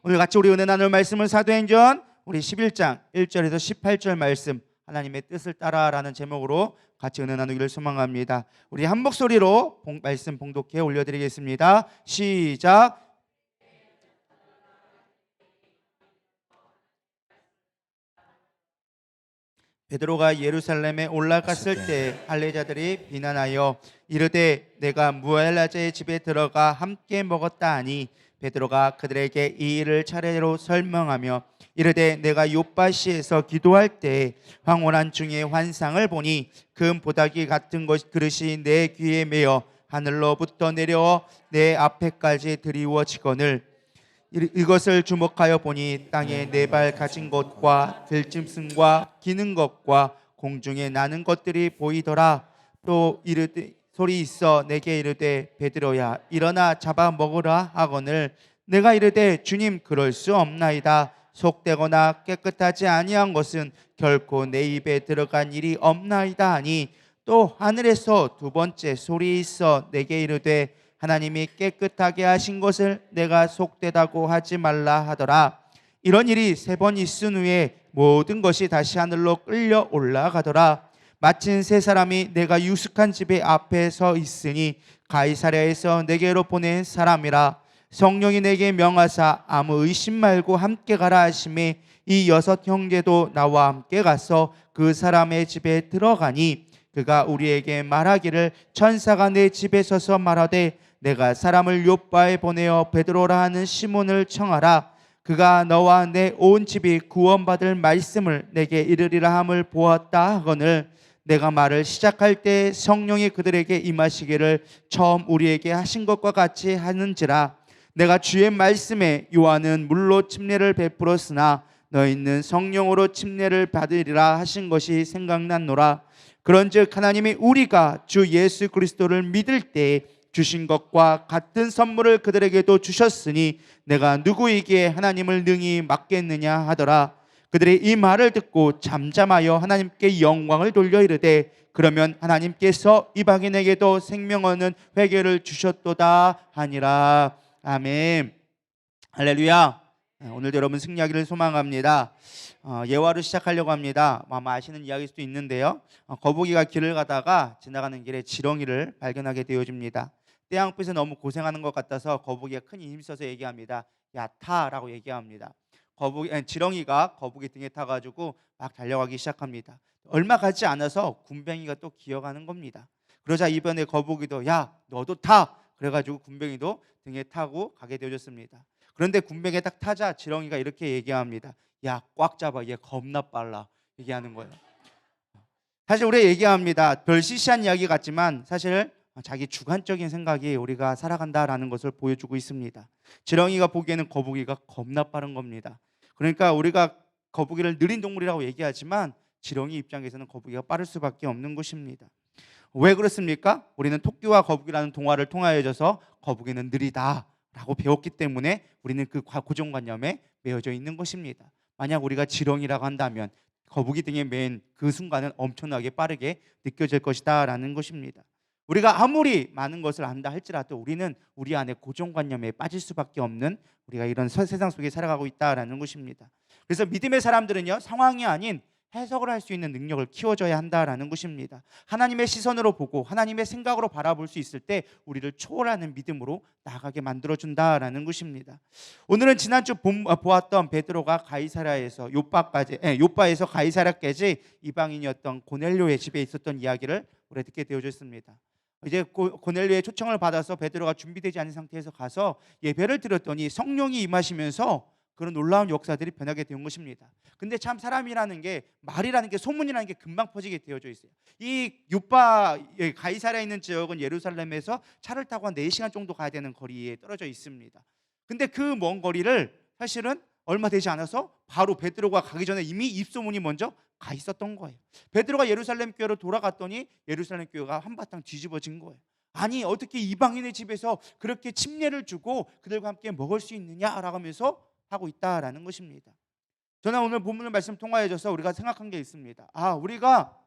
오늘 같이 우리 은혜 나눌 말씀은 사도행전 우리 11장 1절에서 18절 말씀, 하나님의 뜻을 따라라는 제목으로 같이 은혜 나누기를 소망합니다. 우리 한 목소리로 말씀 봉독해 올려드리겠습니다. 시작. 베드로가 예루살렘에 올라갔을 때 할례자들이 비난하여 이르되 내가 무할라자의 집에 들어가 함께 먹었다 하니, 베드로가 그들에게 이 일을 차례로 설명하며 이르되 내가 요빠시에서 기도할 때 황홀한 중에 환상을 보니 금 보다기 같은 그릇이 내 귀에 매어 하늘로부터 내려와 내 앞에까지 드리워지거늘 이것을 주목하여 보니 땅에 네 발 가진 것과 들짐승과 기는 것과 공중에 나는 것들이 보이더라. 또 이르되 소리 있어 내게 이르되 베드로야 일어나 잡아 먹으라 하거늘 내가 이르되 주님 그럴 수 없나이다. 속되거나 깨끗하지 아니한 것은 결코 내 입에 들어간 일이 없나이다 하니, 또 하늘에서 두 번째 소리 있어 내게 이르되 하나님이 깨끗하게 하신 것을 내가 속되다고 하지 말라 하더라. 이런 일이 세 번 있은 후에 모든 것이 다시 하늘로 끌려 올라가더라. 마침 세 사람이 내가 유숙한 집에 앞에 서 있으니 가이사랴에서 내게로 보낸 사람이라. 성령이 내게 명하사 아무 의심 말고 함께 가라 하심에 이 여섯 형제도 나와 함께 가서 그 사람의 집에 들어가니, 그가 우리에게 말하기를 천사가 내 집에 서서 말하되 내가 사람을 요빠에 보내어 베드로라 하는 시몬을 청하라. 그가 너와 내 온 집이 구원받을 말씀을 내게 이르리라 함을 보았다 하거늘, 내가 말을 시작할 때 성령이 그들에게 임하시기를 처음 우리에게 하신 것과 같이 하는지라. 내가 주의 말씀에 요한은 물로 침례를 베풀었으나 너희는 성령으로 침례를 받으리라 하신 것이 생각났노라. 그런즉 하나님이 우리가 주 예수 그리스도를 믿을 때 주신 것과 같은 선물을 그들에게도 주셨으니 내가 누구에게 하나님을 능히 맡겠느냐 하더라. 그들이 이 말을 듣고 잠잠하여 하나님께 영광을 돌려 이르되 그러면 하나님께서 이방인에게도 생명 얻는 회개를 주셨도다 하니라. 아멘. 할렐루야. 오늘도 여러분 승리하기를 소망합니다. 예화로 시작하려고 합니다. 아마 아시는 이야기일 수도 있는데요. 거북이가 길을 가다가 지나가는 길에 지렁이를 발견하게 되어집니다. 태양빛에 너무 고생하는 것 같아서 거북이가 큰 힘써서 얘기합니다. 야, 타라고 얘기합니다. 지렁이가 거북이 등에 타가지고 막 달려가기 시작합니다. 얼마 가지 않아서 군뱅이가 또 기어가는 겁니다. 그러자 이번에 거북이도 야, 너도 타! 그래가지고 군뱅이도 등에 타고 가게 되어졌습니다. 그런데 군뱅이에 딱 타자 지렁이가 이렇게 얘기합니다. 야, 꽉 잡아, 얘 겁나 빨라, 얘기하는 거예요. 사실 우리 얘기합니다. 별 시시한 이야기 같지만 사실 자기 주관적인 생각이 우리가 살아간다라는 것을 보여주고 있습니다. 지렁이가 보기에는 거북이가 겁나 빠른 겁니다. 그러니까 우리가 거북이를 느린 동물이라고 얘기하지만 지렁이 입장에서는 거북이가 빠를 수밖에 없는 것입니다. 왜 그렇습니까? 우리는 토끼와 거북이라는 동화를 통하여져서 거북이는 느리다라고 배웠기 때문에 우리는 그 고정관념에 매여져 있는 것입니다. 만약 우리가 지렁이라고 한다면 거북이 등에 맨 그 순간은 엄청나게 빠르게 느껴질 것이다 라는 것입니다. 우리가 아무리 많은 것을 안다 할지라도 우리는 우리 안에 고정관념에 빠질 수밖에 없는, 우리가 이런 세상 속에 살아가고 있다라는 것입니다. 그래서 믿음의 사람들은요, 상황이 아닌 해석을 할 수 있는 능력을 키워줘야 한다라는 것입니다. 하나님의 시선으로 보고 하나님의 생각으로 바라볼 수 있을 때 우리를 초월하는 믿음으로 나아가게 만들어준다라는 것입니다. 오늘은 지난주 보았던 베드로가 가이사랴에서 요빠에서 가이사랴까지 이방인이었던 고넬료의 집에 있었던 이야기를 우리가 듣게 되어졌습니다. 이제 고넬료의 초청을 받아서 베드로가 준비되지 않은 상태에서 가서 예배를 드렸더니 성령이 임하시면서 그런 놀라운 역사들이 변하게 된 것입니다. 근데 참 사람이라는 게, 말이라는 게, 소문이라는 게 금방 퍼지게 되어져 있어요. 이 요빠 가이사랴에 있는 지역은 예루살렘에서 차를 타고 한 4시간 정도 가야 되는 거리에 떨어져 있습니다. 근데 그 먼 거리를 사실은 얼마 되지 않아서 바로 베드로가 가기 전에 이미 입소문이 먼저 가 있었던 거예요. 베드로가 예루살렘 교회로 돌아갔더니 예루살렘 교회가 한바탕 뒤집어진 거예요. 아니, 어떻게 이방인의 집에서 그렇게 침례를 주고 그들과 함께 먹을 수 있느냐라고 하면서 하고 있다라는 것입니다. 저는 오늘 본문을 말씀 통하여져서 우리가 생각한 게 있습니다. 우리가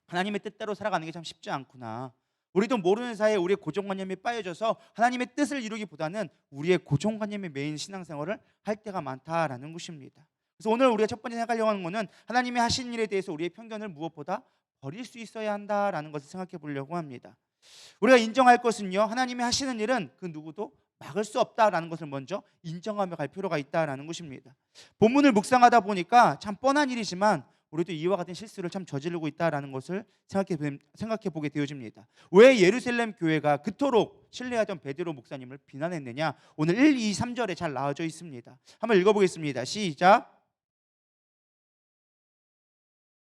하나님의 뜻대로 살아가는 게 참 쉽지 않구나. 우리도 모르는 사이에 우리의 고정관념에 빠져져서 하나님의 뜻을 이루기보다는 우리의 고정관념에 매인 신앙생활을 할 때가 많다라는 것입니다. 그래서 오늘 우리가 첫 번째 생각하려고 하는 것은 하나님이 하신 일에 대해서 우리의 편견을 무엇보다 버릴 수 있어야 한다라는 것을 생각해 보려고 합니다. 우리가 인정할 것은요, 하나님이 하시는 일은 그 누구도 막을 수 없다라는 것을 먼저 인정하며 갈 필요가 있다라는 것입니다. 본문을 묵상하다 보니까 참 뻔한 일이지만 우리도 이와 같은 실수를 참 저지르고 있다라는 것을 생각해 보게 되어집니다. 왜 예루살렘 교회가 그토록 신뢰하던 베드로 목사님을 비난했느냐? 오늘 1, 2, 3절에 잘 나와져 있습니다. 한번 읽어보겠습니다. 시작.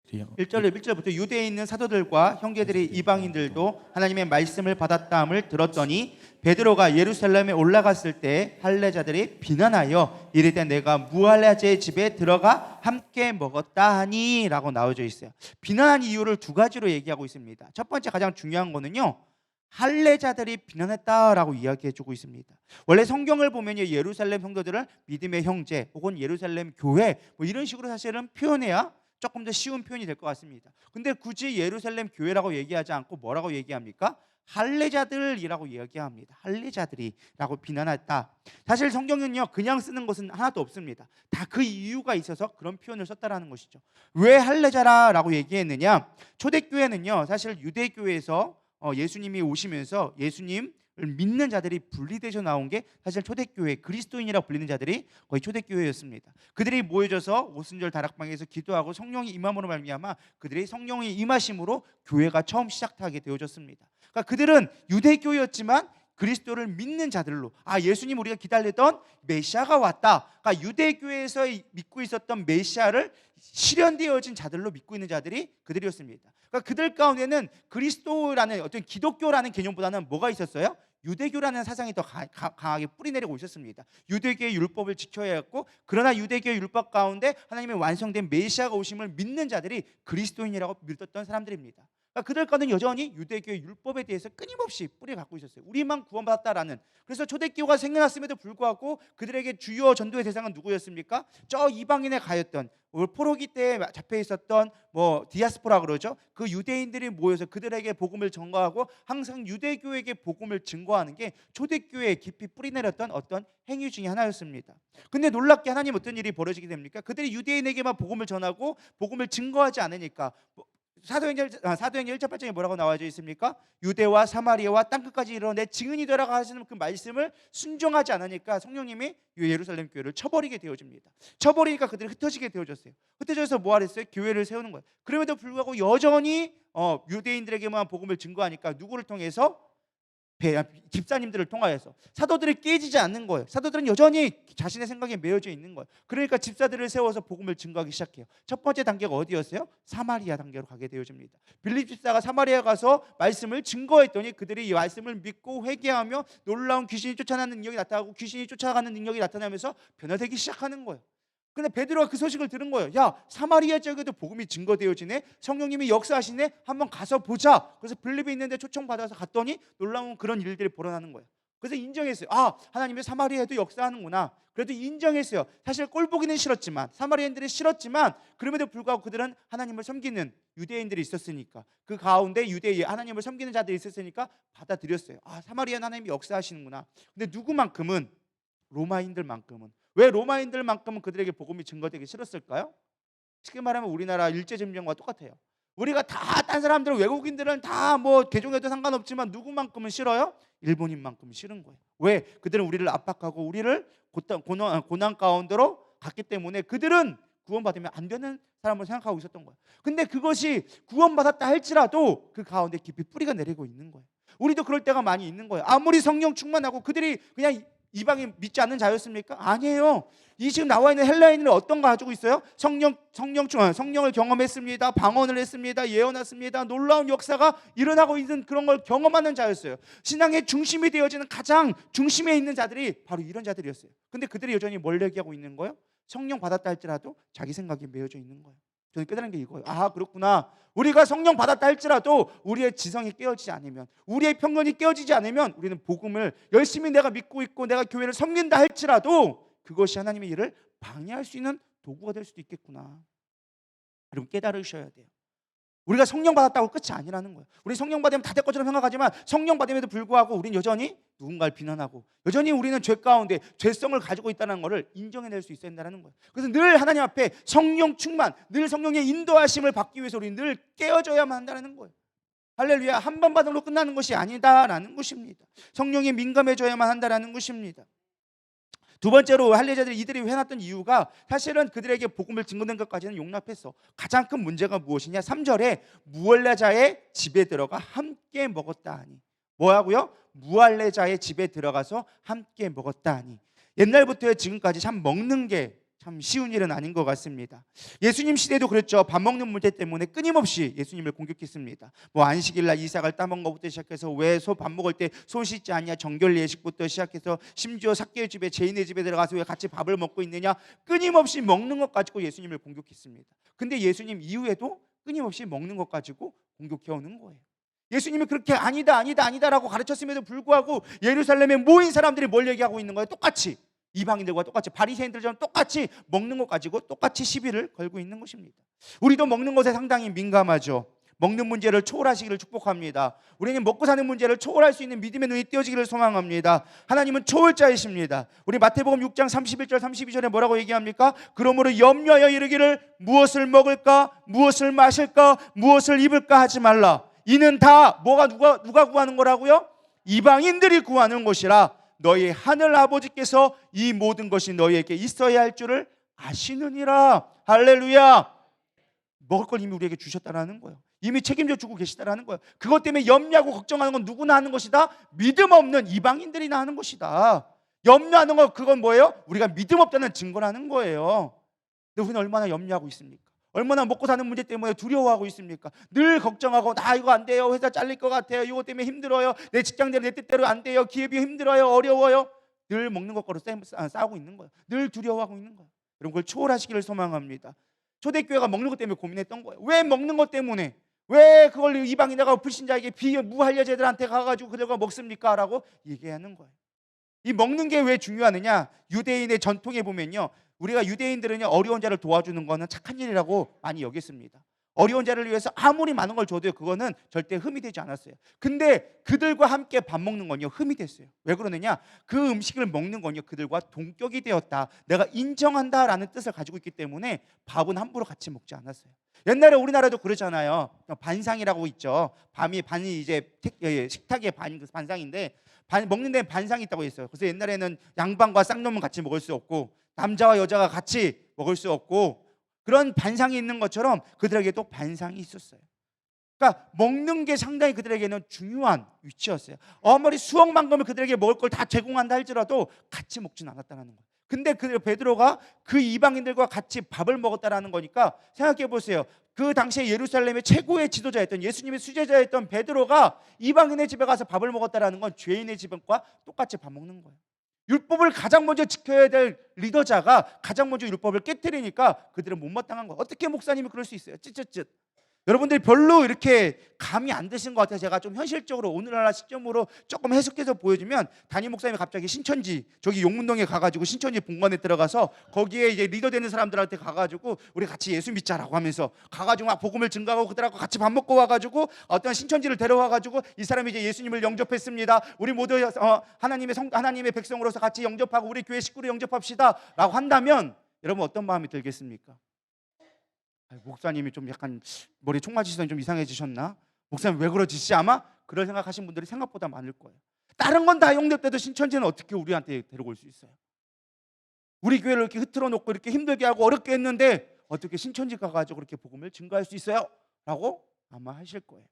1절부터 유대에 있는 사도들과 형제들이 이방인들도 하나님의 말씀을 받았다함을 들었더니 베드로가 예루살렘에 올라갔을 때 할례자들이 비난하여 이르되 내가 무할례자의 집에 들어가 함께 먹었다 하니 라고 나와져 있어요. 비난한 이유를 두 가지로 얘기하고 있습니다. 첫 번째 가장 중요한 거는요, 할례자들이 비난했다라고 이야기해주고 있습니다. 원래 성경을 보면 예루살렘 성도들을 믿음의 형제 혹은 예루살렘 교회 뭐 이런 식으로 사실은 표현해야 조금 더 쉬운 표현이 될 것 같습니다. 근데 굳이 예루살렘 교회라고 얘기하지 않고 뭐라고 얘기합니까? 할례자들이라고 이야기합니다. 할례자들이라고 비난했다. 사실 성경은요, 그냥 쓰는 것은 하나도 없습니다. 다 그 이유가 있어서 그런 표현을 썼다라는 것이죠. 왜 할례자라고 얘기했느냐? 초대교회는요, 사실 유대교회에서 예수님이 오시면서 예수님을 믿는 자들이 분리되셔 나온 게 사실 초대교회, 그리스도인이라고 불리는 자들이 거의 초대교회였습니다. 그들이 모여져서 오순절 다락방에서 기도하고 성령이 임함으로 말미암아 그들이 성령의 임하심으로 교회가 처음 시작하게 되어졌습니다. 그러니까 그들은 유대교회였지만 그리스도를 믿는 자들로, 예수님 우리가 기다리던 메시아가 왔다. 그러니까 유대교회에서 믿고 있었던 메시아를 실현되어진 자들로 믿고 있는 자들이 그들이었습니다. 그러니까 그들 가운데는 그리스도라는 어떤 기독교라는 개념보다는 뭐가 있었어요? 유대교라는 사상이 더 강하게 뿌리내리고 있었습니다. 유대교의 율법을 지켜야 했고, 그러나 유대교의 율법 가운데 하나님의 완성된 메시아가 오심을 믿는 자들이 그리스도인이라고 믿었던 사람들입니다. 그러니까 그들 가운데 여전히 유대교의 율법에 대해서 끊임없이 뿌리 갖고 있었어요. 우리만 구원받았다라는. 그래서 초대교회가 생겨났음에도 불구하고 그들에게 주요 전도의 대상은 누구였습니까? 저 이방인에 가였던 포로기 때에 잡혀 있었던 디아스포라 그러죠. 그 유대인들이 모여서 그들에게 복음을 전가하고 항상 유대교에게 복음을 증거하는 게 초대교회에 깊이 뿌리내렸던 어떤 행위 중에 하나였습니다. 근데 놀랍게 하나님 어떤 일이 벌어지게 됩니까? 그들이 유대인에게만 복음을 전하고 복음을 증거하지 않으니까 사도행전 1장 8장에 뭐라고 나와져 있습니까? 유대와 사마리아와 땅끝까지 이르러 내 증인이 되라고 하시는 그 말씀을 순종하지 않으니까 성령님이 예루살렘 교회를 쳐버리게 되어집니다. 쳐버리니까 그들이 흩어지게 되어졌어요. 흩어져서 뭐 하랬어요? 교회를 세우는 거예요. 그럼에도 불구하고 여전히 유대인들에게만 복음을 증거하니까 누구를 통해서? 집사님들을 통하여서 사도들이 깨지지 않는 거예요. 사도들은 여전히 자신의 생각에 매여져 있는 거예요. 그러니까 집사들을 세워서 복음을 증거하기 시작해요. 첫 번째 단계가 어디였어요? 사마리아 단계로 가게 되어집니다. 빌립 집사가 사마리아 가서 말씀을 증거했더니 그들이 이 말씀을 믿고 회개하며 놀라운 귀신이 쫓아나는 능력이 나타나고 귀신이 쫓아가는 능력이 나타나면서 변화되기 시작하는 거예요. 근데 베드로가 그 소식을 들은 거예요. 야, 사마리아 지역에도 복음이 증거되어지네. 성령님이 역사하시네. 한번 가서 보자. 그래서 빌립이 있는데 초청받아서 갔더니 놀라운 그런 일들이 벌어나는 거예요. 그래서 인정했어요. 하나님이 사마리아에도 역사하는구나. 그래도 인정했어요. 사실 꼴보기는 싫었지만, 사마리아인들이 싫었지만 그럼에도 불구하고 그들은 하나님을 섬기는 유대인들이 있었으니까, 그 가운데 유대에 하나님을 섬기는 자들이 있었으니까 받아들였어요. 사마리아는 하나님이 역사하시는구나. 근데 누구만큼은, 로마인들만큼은, 왜 로마인들만큼은 그들에게 복음이 증거되기 싫었을까요? 쉽게 말하면 우리나라 일제점령과 똑같아요. 우리가 다 딴 사람들, 외국인들은 다 개종해도 상관없지만 누구만큼은 싫어요? 일본인만큼은 싫은 거예요. 왜? 그들은 우리를 압박하고 우리를 고난 가운데로 갔기 때문에 그들은 구원받으면 안 되는 사람으로 생각하고 있었던 거예요. 근데 그것이 구원받았다 할지라도 그 가운데 깊이 뿌리가 내리고 있는 거예요. 우리도 그럴 때가 많이 있는 거예요. 아무리 성령 충만하고 그들이 그냥 이방인 믿지 않는 자였습니까? 아니에요. 이 지금 나와 있는 헬라인은 어떤 거 가지고 있어요? 성령을 경험했습니다. 방언을 했습니다. 예언했습니다. 놀라운 역사가 일어나고 있는 그런 걸 경험하는 자였어요. 신앙의 중심이 되어지는 가장 중심에 있는 자들이 바로 이런 자들이었어요. 근데 그들이 여전히 뭘 얘기하고 있는 거예요? 성령 받았다 할지라도 자기 생각에 매여져 있는 거예요. 저는 깨달은 게 이거예요. 그렇구나. 우리가 성령 받았다 할지라도 우리의 지성이 깨어지지 않으면, 우리의 편견이 깨어지지 않으면 우리는 복음을 열심히 내가 믿고 있고 내가 교회를 섬긴다 할지라도 그것이 하나님의 일을 방해할 수 있는 도구가 될 수도 있겠구나. 여러분 깨달으셔야 돼요. 우리가 성령 받았다고 끝이 아니라는 거예요. 우리 성령 받으면 다 될 것처럼 생각하지만 성령 받음에도 불구하고 우리는 여전히 누군가를 비난하고 여전히 우리는 죄 가운데 죄성을 가지고 있다는 것을 인정해낼 수 있어야 된다는 거예요. 그래서 늘 하나님 앞에 성령 충만, 늘 성령의 인도하심을 받기 위해서 우리는 늘 깨어져야만 한다는 거예요. 할렐루야. 한 번 받은 걸로 끝나는 것이 아니다라는 것입니다. 성령에 민감해져야만 한다라는 것입니다. 두 번째로 할례자들이 이들이 해놨던 이유가 사실은 그들에게 복음을 증거된 것까지는 용납했어. 가장 큰 문제가 무엇이냐? 3절에 무할례자의 집에 들어가 함께 먹었다 하니. 뭐하고요? 무할례자의 집에 들어가서 함께 먹었다 하니. 옛날부터 지금까지 참 먹는 게 참 쉬운 일은 아닌 것 같습니다. 예수님 시대도 그랬죠. 밥 먹는 문제 때문에 끊임없이 예수님을 공격했습니다. 뭐 안식일날 이삭을 따먹은 것부터 시작해서 왜 소 밥 먹을 때 손 씻지 않냐, 정결 예식부터 시작해서 심지어 삭개의 집에, 죄인의 집에 들어가서 왜 같이 밥을 먹고 있느냐, 끊임없이 먹는 것 가지고 예수님을 공격했습니다. 근데 예수님 이후에도 끊임없이 먹는 것 가지고 공격해오는 거예요. 예수님이 그렇게 아니다라고 가르쳤음에도 불구하고 예루살렘에 모인 사람들이 뭘 얘기하고 있는 거예요? 똑같이 이방인들과 똑같이 바리새인들처럼 똑같이 먹는 것 가지고 똑같이 시비를 걸고 있는 것입니다. 우리도 먹는 것에 상당히 민감하죠. 먹는 문제를 초월하시기를 축복합니다. 우리는 먹고 사는 문제를 초월할 수 있는 믿음의 눈이 띄어지기를 소망합니다. 하나님은 초월자이십니다. 우리 마태복음 6장 31절 32절에 뭐라고 얘기합니까? 그러므로 염려하여 이르기를 무엇을 먹을까, 무엇을 마실까, 무엇을 입을까 하지 말라. 이는 다 누가 구하는 거라고요? 이방인들이 구하는 것이라. 너희 하늘 아버지께서 이 모든 것이 너희에게 있어야 할 줄을 아시느니라. 할렐루야. 먹을 걸 이미 우리에게 주셨다라는 거예요. 이미 책임져 주고 계시다라는 거예요. 그것 때문에 염려하고 걱정하는 건 누구나 하는 것이다? 믿음 없는 이방인들이나 하는 것이다. 염려하는 건 그건 뭐예요? 우리가 믿음 없다는 증거라는 거예요. 근데 우리는 얼마나 염려하고 있습니까? 얼마나 먹고 사는 문제 때문에 두려워하고 있습니까? 늘 걱정하고 나 이거 안 돼요. 회사 잘릴 것 같아요. 이거 때문에 힘들어요. 내 직장대로 내 뜻대로 안 돼요. 기회비 힘들어요. 어려워요. 늘 먹는 것으로 싸우고 있는 거예요. 늘 두려워하고 있는 거예요. 이런 걸 초월하시기를 소망합니다. 초대교회가 먹는 것 때문에 고민했던 거예요. 왜 먹는 것 때문에? 왜 그걸 이방인들과 불신자에게 무할례자들한테 가가지고 그들과 먹습니까? 라고 얘기하는 거예요. 이 먹는 게 왜 중요하느냐? 유대인의 전통에 보면요, 우리가 유대인들은 어려운 자를 도와주는 거는 착한 일이라고 많이 여겼습니다. 어려운 자를 위해서 아무리 많은 걸 줘도 그거는 절대 흠이 되지 않았어요. 근데 그들과 함께 밥 먹는 건요, 흠이 됐어요. 왜 그러느냐? 그 음식을 먹는 건요, 그들과 동격이 되었다, 내가 인정한다라는 뜻을 가지고 있기 때문에 밥은 함부로 같이 먹지 않았어요. 옛날에 우리나라도 그러잖아요. 반상이라고 있죠. 반이 이제 식탁의 반상인데 먹는 데는 반상이 있다고 했어요. 그래서 옛날에는 양반과 쌍놈은 같이 먹을 수 없고 남자와 여자가 같이 먹을 수 없고 그런 반상이 있는 것처럼 그들에게도 반상이 있었어요. 그러니까 먹는 게 상당히 그들에게는 중요한 위치였어요. 아무리 수억만금을 그들에게 먹을 걸 다 제공한다 할지라도 같이 먹진 않았다는 거예요. 근데 베드로가 그 이방인들과 같이 밥을 먹었다라는 거니까 생각해 보세요. 그 당시에 예루살렘의 최고의 지도자였던 예수님의 수제자였던 베드로가 이방인의 집에 가서 밥을 먹었다라는 건 죄인의 집과 똑같이 밥 먹는 거예요. 율법을 가장 먼저 지켜야 될 리더자가 가장 먼저 율법을 깨트리니까 그들은 못마땅한 거예요. 어떻게 목사님이 그럴 수 있어요? 쯧쯧쯧. 여러분들이 별로 이렇게 감이 안 드신 것 같아서 제가 좀 현실적으로 오늘날 시점으로 조금 해석해서 보여주면, 담임 목사님이 갑자기 신천지 저기 용문동에 가가지고 신천지 본관에 들어가서 거기에 이제 리더 되는 사람들한테 가가지고 우리 같이 예수 믿자라고 하면서 가가지고 막 복음을 증거하고 그들하고 같이 밥 먹고 와가지고 어떤 신천지를 데려와가지고 이 사람이 이제 예수님을 영접했습니다. 우리 모두 하나님의 백성으로서 같이 영접하고 우리 교회 식구를 영접합시다라고 한다면 여러분 어떤 마음이 들겠습니까? 목사님이 좀 약간 머리 총 맞으시더니 좀 이상해지셨나? 목사님 왜 그러지? 아마 그런 생각하신 분들이 생각보다 많을 거예요. 다른 건 다 용납돼도 신천지는 어떻게 우리한테 데려올 수 있어요? 우리 교회를 이렇게 흐트러 놓고 이렇게 힘들게 하고 어렵게 했는데 어떻게 신천지 가가지고 그렇게 복음을 증거할 수 있어요? 라고 아마 하실 거예요.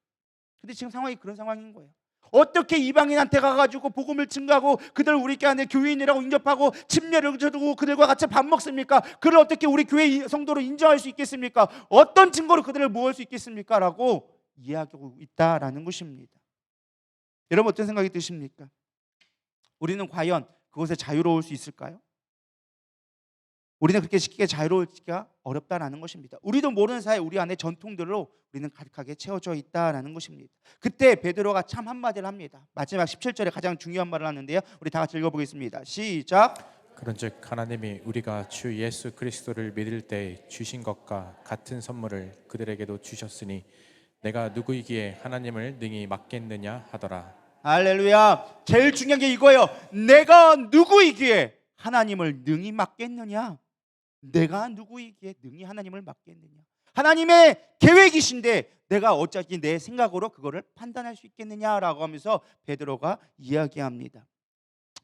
근데 지금 상황이 그런 상황인 거예요. 어떻게 이방인한테 가가지고 복음을 증거하고 그들 우리 교회 안에 교인이라고 인접하고 침례를 주고 그들과 같이 밥 먹습니까? 그를 어떻게 우리 교회 성도로 인정할 수 있겠습니까? 어떤 증거로 그들을 모을 수 있겠습니까? 라고 이야기하고 있다라는 것입니다. 여러분 어떤 생각이 드십니까? 우리는 과연 그것에 자유로울 수 있을까요? 우리는 그렇게 쉽게 자유로울지가 어렵다라는 것입니다. 우리도 모르는 사이에 우리 안에 전통들로 우리는 가득하게 채워져 있다라는 것입니다. 그때 베드로가 참 한마디를 합니다. 마지막 17절에 가장 중요한 말을 하는데요, 우리 다 같이 읽어보겠습니다. 시작. 그런즉 하나님이 우리가 주 예수 그리스도를 믿을 때 주신 것과 같은 선물을 그들에게도 주셨으니 내가 누구이기에 하나님을 능히 맡겠느냐 하더라. 할렐루야. 제일 중요한 게 이거예요. 내가 누구이기에 하나님을 능히 맡겠느냐? 내가 누구이기에 능히 하나님을 맡겠느냐? 하나님의 계획이신데 내가 어차피 내 생각으로 그거를 판단할 수 있겠느냐라고 하면서 베드로가 이야기합니다.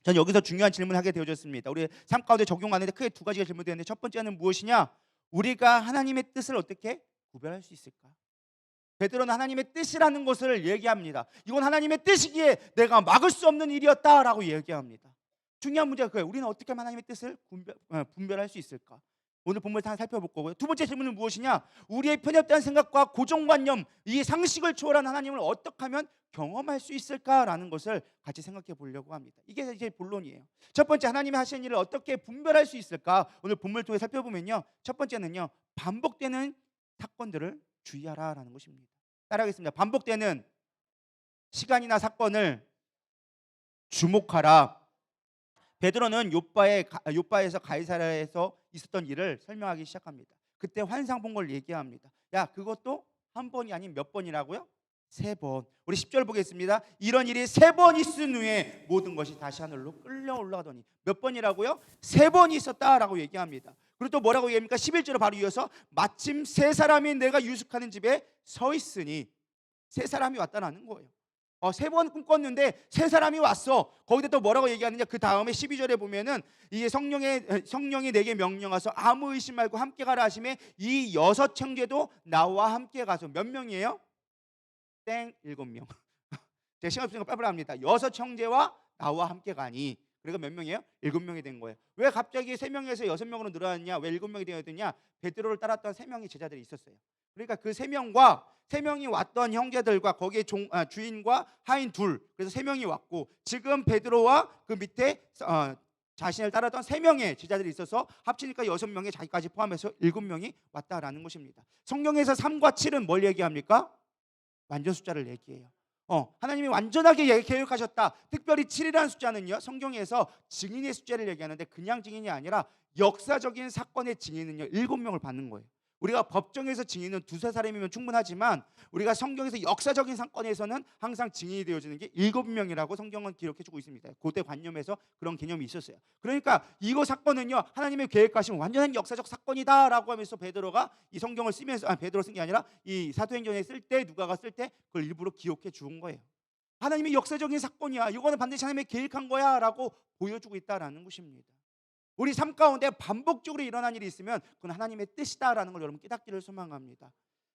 전 여기서 중요한 질문을 하게 되어졌습니다. 우리 삶 가운데 적용하는데 크게 두 가지가 질문되는데, 첫 번째는 무엇이냐? 우리가 하나님의 뜻을 어떻게 구별할 수 있을까? 베드로는 하나님의 뜻이라는 것을 얘기합니다. 이건 하나님의 뜻이기에 내가 막을 수 없는 일이었다라고 얘기합니다. 중요한 문제가 그거예요. 우리는 어떻게 하면 하나님의 뜻을 분별할 수 있을까? 오늘 본문을 다 살펴볼 거고요. 두 번째 질문은 무엇이냐? 우리의 편협된 생각과 고정관념, 이 상식을 초월한 하나님을 어떻게 하면 경험할 수 있을까라는 것을 같이 생각해 보려고 합니다. 이게 이제 본론이에요. 첫 번째, 하나님이 하시는 일을 어떻게 분별할 수 있을까? 오늘 본문을 통해 살펴보면요, 첫 번째는요, 반복되는 사건들을 주의하라라는 것입니다. 따라하겠습니다. 반복되는 시간이나 사건을 주목하라. 베드로는 요바에서 가이사랴에서 있었던 일을 설명하기 시작합니다. 그때 환상 본 걸 얘기합니다. 야, 그것도 한 번이 아닌 몇 번이라고요? 3번. 우리 10절 보겠습니다. 이런 일이 3번 있은 후에 모든 것이 다시 하늘로 끌려 올라가더니, 몇 번이라고요? 3번이 있었다라고 얘기합니다. 그리고 또 뭐라고 얘기합니까? 11절로 바로 이어서 마침 3사람이 내가 유숙하는 집에 서 있으니, 3사람이 왔다라는 거예요. 3번 꿈꿨는데 3사람이 왔어. 거기다 또 뭐라고 얘기하느냐? 그 다음에 12절에 보면은 이게 성령이 내게 명령하서 아무 의심 말고 함께 가라 하심에 이 6 형제도 나와 함께 가서, 몇 명이에요? 땡 7명. 제가 시간 없으니까 빨리빨리 합니다. 6 형제와 나와 함께 가니, 그리고 몇 명이에요? 7명이 된 거예요. 왜 갑자기 3명에서 6명으로 늘어났냐? 왜 7명이 되었느냐? 베드로를 따랐던 3명의 제자들이 있었어요. 그러니까 그 3명이 왔던 형제들과 거기에 주인과 하인 둘, 그래서 3명이 왔고, 지금 베드로와 그 밑에 자신을 따랐던 3명의 제자들이 있어서 합치니까 6명에 자기까지 포함해서 7명이 왔다라는 것입니다. 성경에서 3과 7은 뭘 얘기합니까? 완전 숫자를 얘기해요. 하나님이 완전하게 계획하셨다. 특별히 7이라는 숫자는요, 성경에서 증인의 숫자를 얘기하는데 그냥 증인이 아니라 역사적인 사건의 증인은요 7명을 받는 거예요. 우리가 법정에서 증인은 2-3사람이면 충분하지만 우리가 성경에서 역사적인 사건에서는 항상 증인이 되어지는 게 7명이라고 성경은 기록해주고 있습니다. 고대 관념에서 그런 개념이 있었어요. 그러니까 이거 사건은요 하나님의 계획하신 완전한 역사적 사건이다라고 하면서 베드로가 이 성경을 쓰면서, 베드로 쓴 게 아니라 이 사도행전에 쓸 때, 누가가 쓸 때 그걸 일부러 기록해 주은 거예요. 하나님의 역사적인 사건이야, 이거는 반드시 하나님의 계획한 거야 라고 보여주고 있다라는 것입니다. 우리 삶 가운데 반복적으로 일어난 일이 있으면 그건 하나님의 뜻이다라는 걸 여러분 깨닫기를 소망합니다.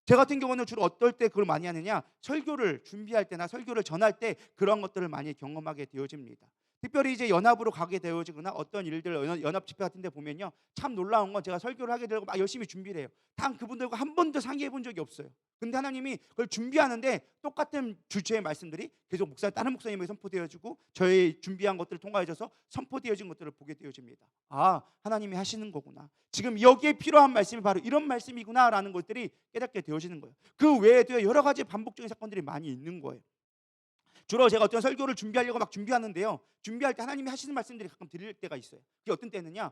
제 같은 경우는 주로 어떨 때 그걸 많이 하느냐, 설교를 준비할 때나 설교를 전할 때 그런 것들을 많이 경험하게 되어집니다. 특별히 이제 연합으로 가게 되어지거나 어떤 일들, 연합 집회 같은 데 보면요, 참 놀라운 건 제가 설교를 하게 되고 막 열심히 준비를 해요. 단 그분들과 한 번도 상의해 본 적이 없어요. 근데 하나님이 그걸 준비하는데 똑같은 주제의 말씀들이 계속 다른 목사님에게 선포되어지고 저의 준비한 것들을 통과해져서 선포되어진 것들을 보게 되어집니다. 아, 하나님이 하시는 거구나, 지금 여기에 필요한 말씀이 바로 이런 말씀이구나 라는 것들이 깨닫게 되어지는 거예요. 그 외에도 여러 가지 반복적인 사건들이 많이 있는 거예요. 주로 제가 어떤 설교를 준비하려고 막 준비하는데요, 준비할 때 하나님이 하시는 말씀들이 가끔 들릴 때가 있어요. 그게 어떤 때느냐,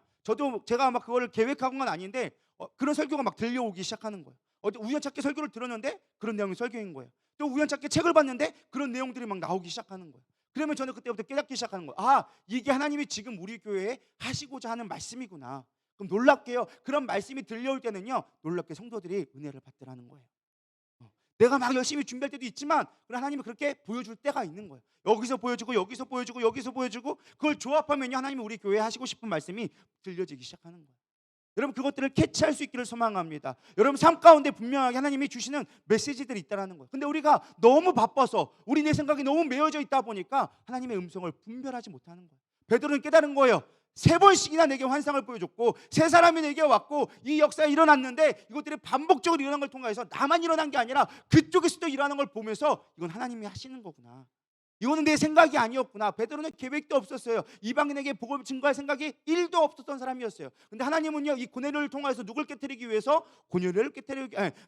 제가 막 그걸 계획한 건 아닌데 그런 설교가 막 들려오기 시작하는 거예요. 우연찮게 설교를 들었는데 그런 내용이 설교인 거예요. 또 우연찮게 책을 봤는데 그런 내용들이 막 나오기 시작하는 거예요. 그러면 저는 그때부터 깨닫기 시작하는 거예요. 아, 이게 하나님이 지금 우리 교회에 하시고자 하는 말씀이구나. 그럼 놀랍게요, 그런 말씀이 들려올 때는요, 놀랍게 성도들이 은혜를 받더라는 거예요. 내가 막 열심히 준비할 때도 있지만 하나님이 그렇게 보여줄 때가 있는 거예요. 여기서 보여주고 여기서 보여주고 여기서 보여주고, 그걸 조합하면요 하나님이 우리 교회에 하시고 싶은 말씀이 들려지기 시작하는 거예요. 여러분, 그것들을 캐치할 수 있기를 소망합니다. 여러분 삶 가운데 분명하게 하나님이 주시는 메시지들이 있다는 거예요. 근데 우리가 너무 바빠서 우리 내 생각이 너무 메어져 있다 보니까 하나님의 음성을 분별하지 못하는 거예요. 베드로는 깨달은 거예요. 3번씩이나 내게 환상을 보여줬고 3사람이 내게 왔고 이 역사에 일어났는데 이것들이 반복적으로 일어난 걸 통해서 나만 일어난 게 아니라 그쪽에서도 일어나는 걸 보면서 이건 하나님이 하시는 거구나, 이거는 내 생각이 아니었구나. 베드로는 계획도 없었어요. 이방인에게 복음을 증거할 생각이 1도 없었던 사람이었어요. 근데 하나님은요 이 고넬료를 통해서 누굴 깨뜨리기 위해서,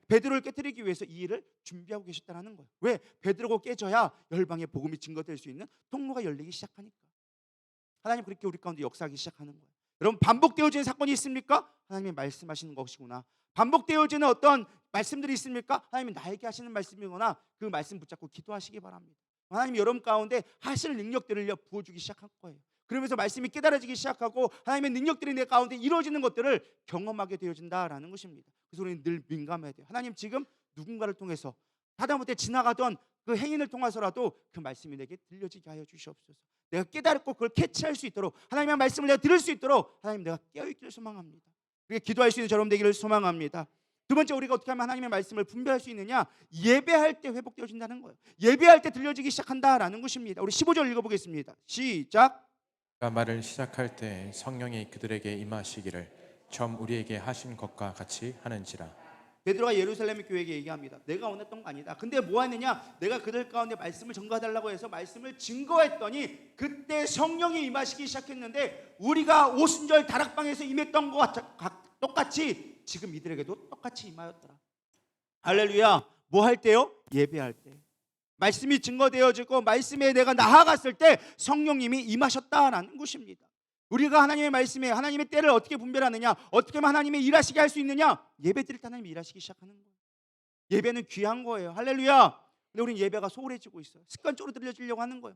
베드로를 깨뜨리기 위해서 이 일을 준비하고 계셨다는 거예요. 왜? 베드로가 깨져야 열방의 복음이 증거될 수 있는 통로가 열리기 시작하니까. 하나님 그렇게 우리 가운데 역사하기 시작하는 거예요. 여러분, 반복되어지는 사건이 있습니까? 하나님이 말씀하시는 것이구나. 반복되어지는 어떤 말씀들이 있습니까? 하나님이 나에게 하시는 말씀이거나 그 말씀 붙잡고 기도하시기 바랍니다. 하나님이 여러분 가운데 하실 능력들을 부어주기 시작할 거예요. 그러면서 말씀이 깨달아지기 시작하고 하나님의 능력들이 내 가운데 이루어지는 것들을 경험하게 되어진다라는 것입니다. 그래서 우리는 늘 민감해야 돼요. 하나님 지금 누군가를 통해서 하다못해 지나가던 그 행인을 통해서라도 그 말씀이 내게 들려지게 하여 주시옵소서. 내가 깨달고 그걸 캐치할 수 있도록 하나님의 말씀을 내가 들을 수 있도록 하나님 내가 깨어있기를 소망합니다. 그렇게 기도할 수 있는 저럼 되기를 소망합니다. 두 번째, 우리가 어떻게 하면 하나님의 말씀을 분별할 수 있느냐? 예배할 때 회복되어진다는 거예요. 예배할 때 들려지기 시작한다라는 것입니다. 우리 15절 읽어보겠습니다. 시작. 그가 말을 시작할 때 성령이 그들에게 임하시기를 점 우리에게 하신 것과 같이 하는지라. 베드로가 예루살렘 교회에게 얘기합니다. 내가 원했던 거 아니다. 근데 뭐 하느냐? 내가 그들 가운데 말씀을 전가달라고 해서 말씀을 증거했더니 그때 성령이 임하시기 시작했는데 우리가 오순절 다락방에서 임했던 것과 똑같이 지금 이들에게도 똑같이 임하였더라. 할렐루야. 뭐 할 때요? 예배할 때. 말씀이 증거되어지고 말씀에 내가 나아갔을 때 성령님이 임하셨다라는 것입니다. 우리가 하나님의 말씀에 하나님의 때를 어떻게 분별하느냐, 어떻게 하면 하나님의 일하시게 할 수 있느냐? 예배 드릴 때 하나님이 일하시기 시작하는 거예요. 예배는 귀한 거예요. 할렐루야. 근데 우리는 예배가 소홀해지고 있어요. 습관적으로 들려주려고 하는 거예요.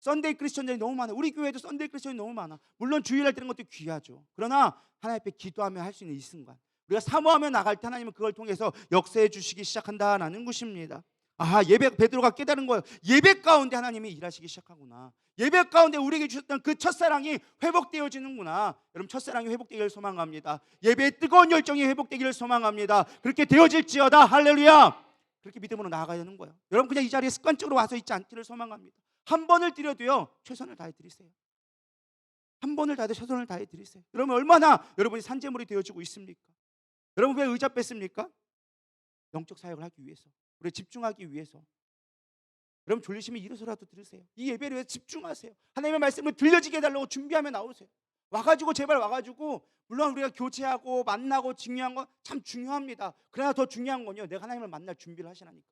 썬데이 크리스천들이 너무 많아요. 우리 교회에도 썬데이 크리스천이 너무 많아. 물론 주일날 드리는 것도 귀하죠. 그러나 하나님 앞에 기도하며 할 수 있는 이 순간, 우리가 사모하며 나갈 때 하나님은 그걸 통해서 역사해 주시기 시작한다라는 것입니다. 예배, 베드로가 깨달은 거예요. 예배 가운데 하나님이 일하시기 시작하구나. 예배 가운데 우리에게 주셨던 그 첫사랑이 회복되어지는구나. 여러분, 첫사랑이 회복되기를 소망합니다. 예배의 뜨거운 열정이 회복되기를 소망합니다. 그렇게 되어질지어다. 할렐루야. 그렇게 믿음으로 나아가야 되는 거예요. 여러분, 그냥 이 자리에 습관적으로 와서 있지 않기를 소망합니다. 한 번을 드려도요, 최선을 다해 드리세요. 한 번을 다해 최선을 다해 드리세요. 여러분, 얼마나 여러분이 산재물이 되어지고 있습니까? 여러분, 왜 의자 뺐습니까? 영적 사역을 하기 위해서, 우리 집중하기 위해서. 여러분, 졸리시면 일어서라도 들으세요. 이 예배를 위해 집중하세요. 하나님의 말씀을 들려지게 해달라고 준비하며 나오세요. 와가지고 제발 와가지고, 물론 우리가 교제하고 만나고 중요한 건 참 중요합니다. 그러나 더 중요한 건요, 내가 하나님을 만날 준비를 하시라니까요.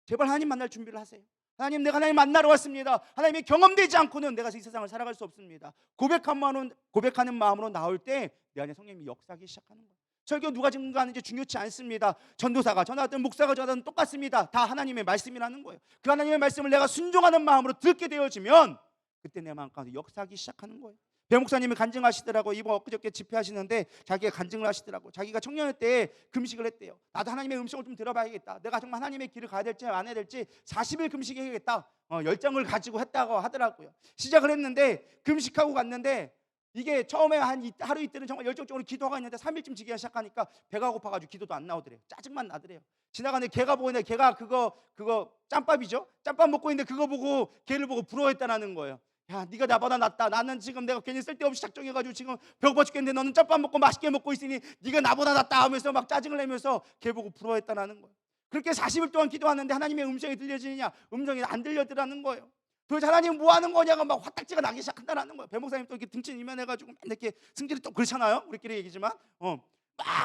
제발 하나님 만날 준비를 하세요. 하나님, 내가 하나님 만나러 왔습니다. 하나님이 경험되지 않고는 내가 이 세상을 살아갈 수 없습니다. 고백하는 마음으로 나올 때 내 안에 성령님이 역사하기 시작하는 거예요. 설교 누가 증거하는지 중요치 않습니다. 전도사가 전하든 목사가 전하든 똑같습니다. 다 하나님의 말씀이라는 거예요. 그 하나님의 말씀을 내가 순종하는 마음으로 듣게 되어지면 그때 내 마음 가운데 역사하기 시작하는 거예요. 배 목사님이 간증하시더라고. 이번 엊그저께 집회하시는데 자기가 간증을 하시더라고. 자기가 청년일 때 금식을 했대요. 나도 하나님의 음성을 좀 들어봐야겠다. 내가 정말 하나님의 길을 가야 될지 안 해야 될지 40일 금식해야겠다. 열정을 가지고 했다고 하더라고요. 시작을 했는데 금식하고 갔는데 이게 처음에 하루 이틀은 정말 열정적으로 기도하고 있는데 3일쯤 지기가 시작하니까 배가 고파가지고 기도도 안 나오더래요. 짜증만 나더래요. 지나가는데 개가 보이는데 개가 그거 짬밥이죠. 짬밥 먹고 있는데 그거 보고 개를 보고 부러워했다는 거예요. 야, 네가 나보다 낫다. 나는 지금 내가 괜히 쓸데없이 작정해가지고 지금 배고파 죽겠는데 너는 짬밥 먹고 맛있게 먹고 있으니 네가 나보다 낫다 하면서 막 짜증을 내면서 개 보고 부러워했다는 거예요. 그렇게 40일 동안 기도하는데 하나님의 음성이 들려지느냐? 음성이 안 들려더라는 거예요. 도대체 하나님 뭐 하는 거냐고 막 화딱지가 나기 시작한다는 거예요. 배 목사님 또 이렇게 등친 이면해가지고 맨날 이렇게 승질이 또 그렇잖아요. 우리끼리 얘기지만 막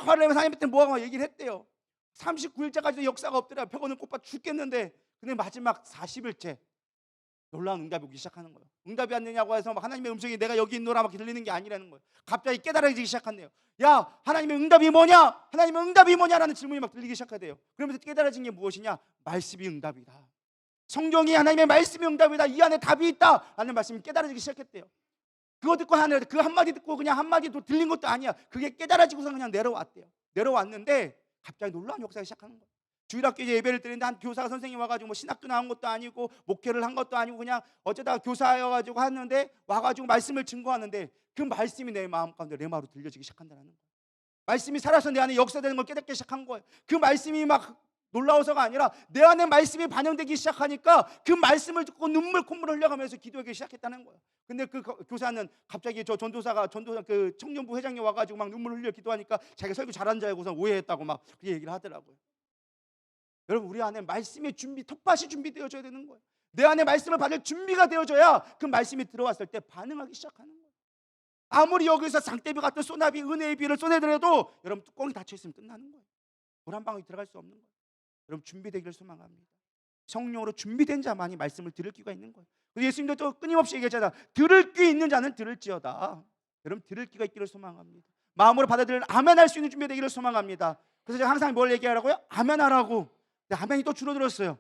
화를 내면서 하나님한테 뭐하고 얘기를 했대요. 39일째까지도 역사가 없더라. 벽오는 꽃밭 죽겠는데 근데 마지막 40일째 놀라운 응답이 오기 시작하는 거예요. 응답이 왔느냐고 해서 막 하나님의 음성이 내가 여기 있노라 막 들리는 게 아니라는 거예요. 갑자기 깨달아지기 시작한대요. 야, 하나님의 응답이 뭐냐? 하나님의 응답이 뭐냐라는 질문이 막 들리기 시작하대요. 그러면서 깨달아진 게 무엇이냐? 말씀이 응답이다. 성경이 하나님의 말씀이 응답이다. 이 안에 답이 있다 라는 말씀이 깨달아지기 시작했대요. 그거 듣고 그 한마디 듣고 그냥 한마디도 들린 것도 아니야. 그게 깨달아지고서 그냥 내려왔대요. 내려왔는데 갑자기 놀라운 역사가 시작하는 거예요. 주일학교 예배를 드리는데 한 교사가 선생님 와가지고 뭐 신학교 나온 것도 아니고 목회를 한 것도 아니고 그냥 어쩌다가 교사여가지고 하는데 와가지고 말씀을 증거하는데 그 말씀이 내 마음 가운데 레마로 들려지기 시작한다는 거예요. 말씀이 살아서 내 안에 역사되는 걸 깨닫기 시작한 거예요. 그 말씀이 막 놀라워서가 아니라 내 안에 말씀이 반영되기 시작하니까 그 말씀을 듣고 콧물을 흘려가면서 기도하기 시작했다는 거예요. 근데 그 교사는 갑자기 전도사 그 청년부 회장이 와가지고 막 눈물을 흘려 기도하니까 자기가 설교 잘하는 줄 알고서 오해했다고 막 그렇게 얘기를 하더라고요. 여러분, 우리 안에 말씀의 텃밭이 준비되어져야 되는 거예요. 내 안에 말씀을 받을 준비가 되어져야 그 말씀이 들어왔을 때 반응하기 시작하는 거예요. 아무리 여기서 장대비 같은 소나비 은혜의 비를 쏟아내더라도 여러분 뚜껑이 닫혀있으면 끝나는 거예요. 물 한 방울이 들어갈 수 없는 거예요. 여러분, 준비되기를 소망합니다. 성령으로 준비된 자만이 말씀을 들을 기가 있는 거예요. 그래서 예수님도 또 끊임없이 얘기하잖아. 들을 귀 있는 자는 들을지어다. 여러분, 들을 귀가 있기를 소망합니다. 마음으로 받아들이는 아멘 할 수 있는 준비 되기를 소망합니다. 그래서 제가 항상 뭘 얘기하라고요? 아멘 하라고. 근데 아멘이 또 줄어들었어요.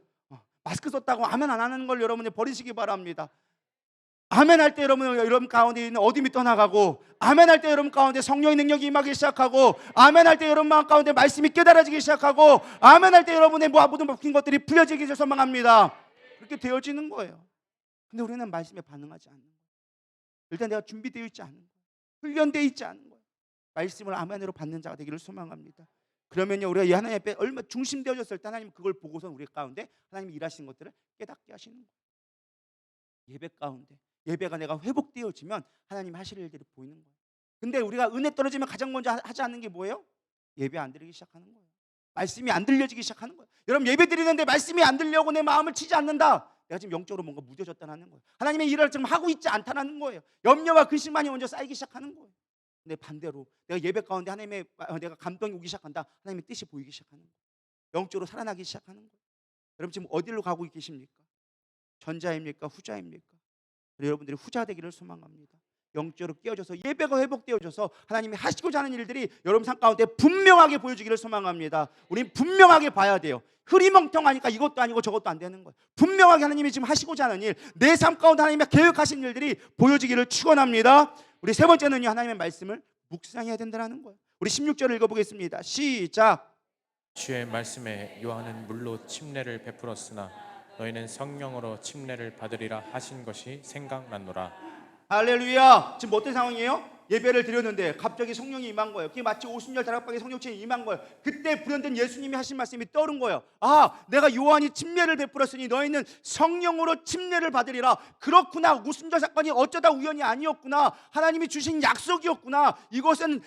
마스크 썼다고 아멘 안 하는 걸 여러분이 버리시기 바랍니다. 아멘 할 때 여러분 가운데 있는 어둠이 떠나가고, 아멘 할 때 여러분 가운데 성령의 능력이 임하기 시작하고, 아멘 할 때 여러분 마음 가운데 말씀이 깨달아지기 시작하고, 아멘 할 때 여러분의 모든 막힌 것들이 풀려지기 소망합니다. 그렇게 되어지는 거예요. 근데 우리는 말씀에 반응하지 않는 거예요. 일단 내가 준비되어 있지 않은 거예요. 훈련되어 있지 않은 거예요. 말씀을 아멘으로 받는 자가 되기를 소망합니다. 그러면요, 우리가 이 하나님 앞에 얼마 중심되어졌을 때 하나님 그걸 보고서 우리 가운데 하나님이 일하시는 것들을 깨닫게 하시는 거예요. 예배 가운데 예배가 내가 회복되어지면 하나님 하실 일들이 보이는 거예요. 근데 우리가 은혜 떨어지면 가장 먼저 하지 않는 게 뭐예요? 예배 안 드리기 시작하는 거예요. 말씀이 안 들려지기 시작하는 거예요. 여러분, 예배 드리는데 말씀이 안 들려고 내 마음을 치지 않는다. 내가 지금 영적으로 뭔가 무뎌졌다는 거예요. 하나님의 일을 지금 하고 있지 않다는 거예요. 염려와 근심만이 먼저 쌓이기 시작하는 거예요. 근데 반대로 내가 예배 가운데 하나님의 내가 감동이 오기 시작한다. 하나님의 뜻이 보이기 시작하는 거예요. 영적으로 살아나기 시작하는 거예요. 여러분, 지금 어디로 가고 계십니까? 전자입니까? 후자입니까? 여러분들이 후자 되기를 소망합니다. 영적으로 깨어져서 예배가 회복되어져서 하나님이 하시고자 하는 일들이 여러분 삶 가운데 분명하게 보여주기를 소망합니다. 우린 분명하게 봐야 돼요. 흐리멍텅하니까 이것도 아니고 저것도 안 되는 거예요. 분명하게 하나님이 지금 하시고자 하는 일, 내 삶 가운데 하나님이 계획하신 일들이 보여지기를 축원합니다. 우리 세 번째는요, 하나님의 말씀을 묵상해야 된다는 거예요. 우리 16절을 읽어보겠습니다. 시작. 주의 말씀에 요한은 물로 침례를 베풀었으나 너희는 성령으로 침례를 받으리라 하신 것이 생각났노라. 할렐루야. 지금 어떤 상황이에요? 예배를 드렸는데 갑자기 성령이 임한 거예요. 그게 마치 오순절 다락방에 성령체이 임한 거예요. 그때 불현된 예수님이 하신 말씀이 떠오른 거예요. 아, 내가 요한이 침례를 베풀었으니 너희는 성령으로 침례를 받으리라. 그렇구나. 오순절 사건이 어쩌다 우연이 아니었구나. 하나님이 주신 약속이었구나. 이것은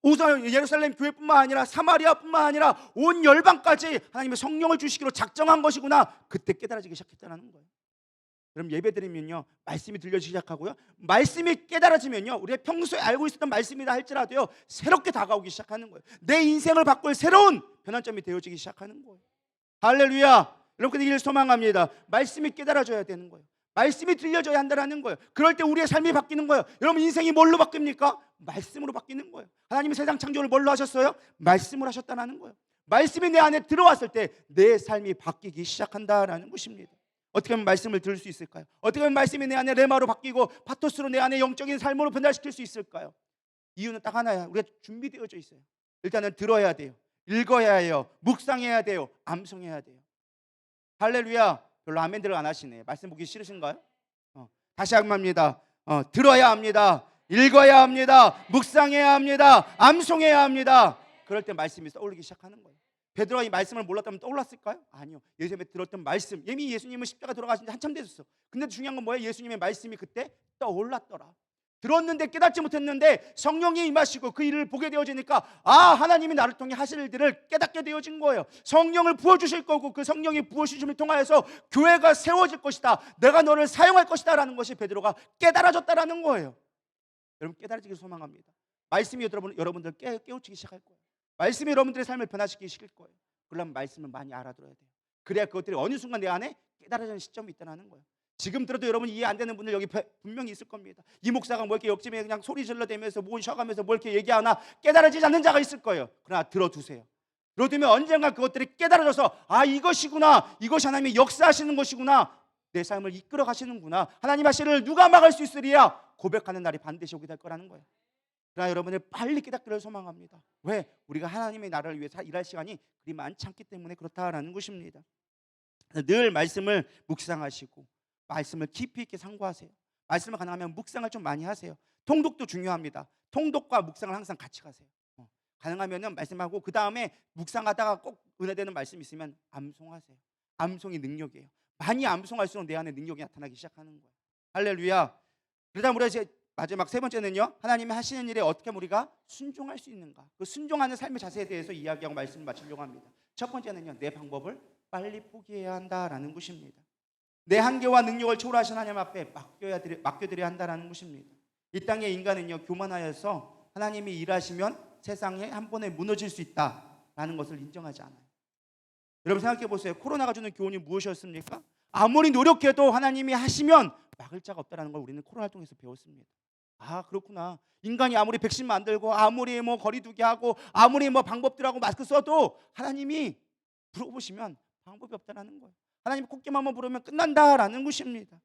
우선 예루살렘 교회뿐만 아니라 사마리아뿐만 아니라 온 열방까지 하나님의 성령을 주시기로 작정한 것이구나. 그때 깨달아지기 시작했다는 거예요. 그럼 예배드리면요, 말씀이 들려지기 시작하고요, 말씀이 깨달아지면요, 우리가 평소에 알고 있었던 말씀이다 할지라도요, 새롭게 다가오기 시작하는 거예요. 내 인생을 바꿀 새로운 변환점이 되어지기 시작하는 거예요. 할렐루야. 여러분, 그 일을 소망합니다. 말씀이 깨달아져야 되는 거예요. 말씀이 들려져야 한다는 거예요. 그럴 때 우리의 삶이 바뀌는 거예요. 여러분, 인생이 뭘로 바뀝니까? 말씀으로 바뀌는 거예요. 하나님이 세상 창조를 뭘로 하셨어요? 말씀으로 하셨다는 거예요. 말씀이 내 안에 들어왔을 때 내 삶이 바뀌기 시작한다라는 것입니다. 어떻게 하면 말씀을 들을 수 있을까요? 어떻게 하면 말씀이 내 안에 레마로 바뀌고 파토스로 내 안에 영적인 삶으로 변화시킬 수 있을까요? 이유는 딱 하나야. 우리가 준비되어져 있어요. 일단은 들어야 돼요. 읽어야 해요. 묵상해야 돼요. 암송해야 돼요. 할렐루야. 별로 아멘들을 안 하시네. 말씀 보기 싫으신가요? 다시 한번 합니다. 들어야 합니다. 읽어야 합니다. 묵상해야 합니다. 암송해야 합니다. 그럴 때 말씀이 떠오르기 시작하는 거예요. 베드로가 이 말씀을 몰랐다면 떠올랐을까요? 아니요. 예수님이 들었던 말씀, 이미 예수님은 십자가 돌아가신 지 한참 되셨어. 근데 중요한 건 뭐예요? 예수님의 말씀이 그때 떠올랐더라. 들었는데 깨닫지 못했는데 성령이 임하시고 그 일을 보게 되어지니까, 아, 하나님이 나를 통해 하실 일들을 깨닫게 되어진 거예요. 성령을 부어주실 거고 그 성령이 부어주심을 통하여서 교회가 세워질 것이다. 내가 너를 사용할 것이다 라는 것이 베드로가 깨달아졌다라는 거예요. 여러분, 깨달아지길 소망합니다. 말씀이 여러분들 깨우치기 시작할 거예요. 말씀이 여러분들의 삶을 변화시키기 시작할 거예요. 그러려면 말씀을 많이 알아들어야 돼요. 그래야 그것들이 어느 순간 내 안에 깨달아지는 시점이 있다는 거예요. 지금 들어도 여러분 이해 안 되는 분들 여기 분명히 있을 겁니다. 이 목사가 뭐 이렇게 옆집에 그냥 소리 질러대면서 뭐 쉬어가면서 뭐 이렇게 얘기하나 깨달아지지 않는 자가 있을 거예요. 그러나 들어두세요. 들어두면 언젠가 그것들이 깨달아져서, 아, 이것이구나, 이것이 하나님이 역사하시는 것이구나, 내 삶을 이끌어 가시는구나, 하나님 하실 일을 누가 막을 수 있으리야 고백하는 날이 반드시 오게 될 거라는 거예요. 그러나 여러분을 빨리 깨닫기를 소망합니다. 왜? 우리가 하나님의 나라를 위해서 일할 시간이 그리 많지 않기 때문에 그렇다라는 것입니다. 늘 말씀을 묵상하시고 말씀을 깊이 있게 상고하세요. 말씀을 가능하면 묵상을 좀 많이 하세요. 통독도 중요합니다. 통독과 묵상을 항상 같이 가세요. 가능하면 말씀하고 그 다음에 묵상하다가 꼭 은혜되는 말씀 있으면 암송하세요. 암송이 능력이에요. 많이 암송할수록 내 안에 능력이 나타나기 시작하는 거예요. 할렐루야. 그러다 우리가 이제 마지막 세 번째는요, 하나님이 하시는 일에 어떻게 하면 우리가 순종할 수 있는가, 그 순종하는 삶의 자세에 대해서 이야기하고 말씀을 마치려고 합니다. 첫 번째는요, 내 방법을 빨리 포기해야 한다라는 것입니다. 내 한계와 능력을 초월하신 하나님 앞에 맡겨드려야 한다라는 것입니다. 이 땅의 인간은요, 교만하여서 하나님이 일하시면 세상에 한 번에 무너질 수 있다라는 것을 인정하지 않아요. 여러분 생각해 보세요. 코로나가 주는 교훈이 무엇이었습니까? 아무리 노력해도 하나님이 하시면 막을 자가 없다는 걸 우리는 코로나를 통해서 배웠습니다. 아, 그렇구나. 인간이 아무리 백신 만들고 아무리 뭐 거리두기 하고 아무리 뭐 방법들하고 마스크 써도 하나님이 물어보시면 방법이 없다라는 거예요. 하나님 코끼만 한번 부르면 끝난다라는 것입니다.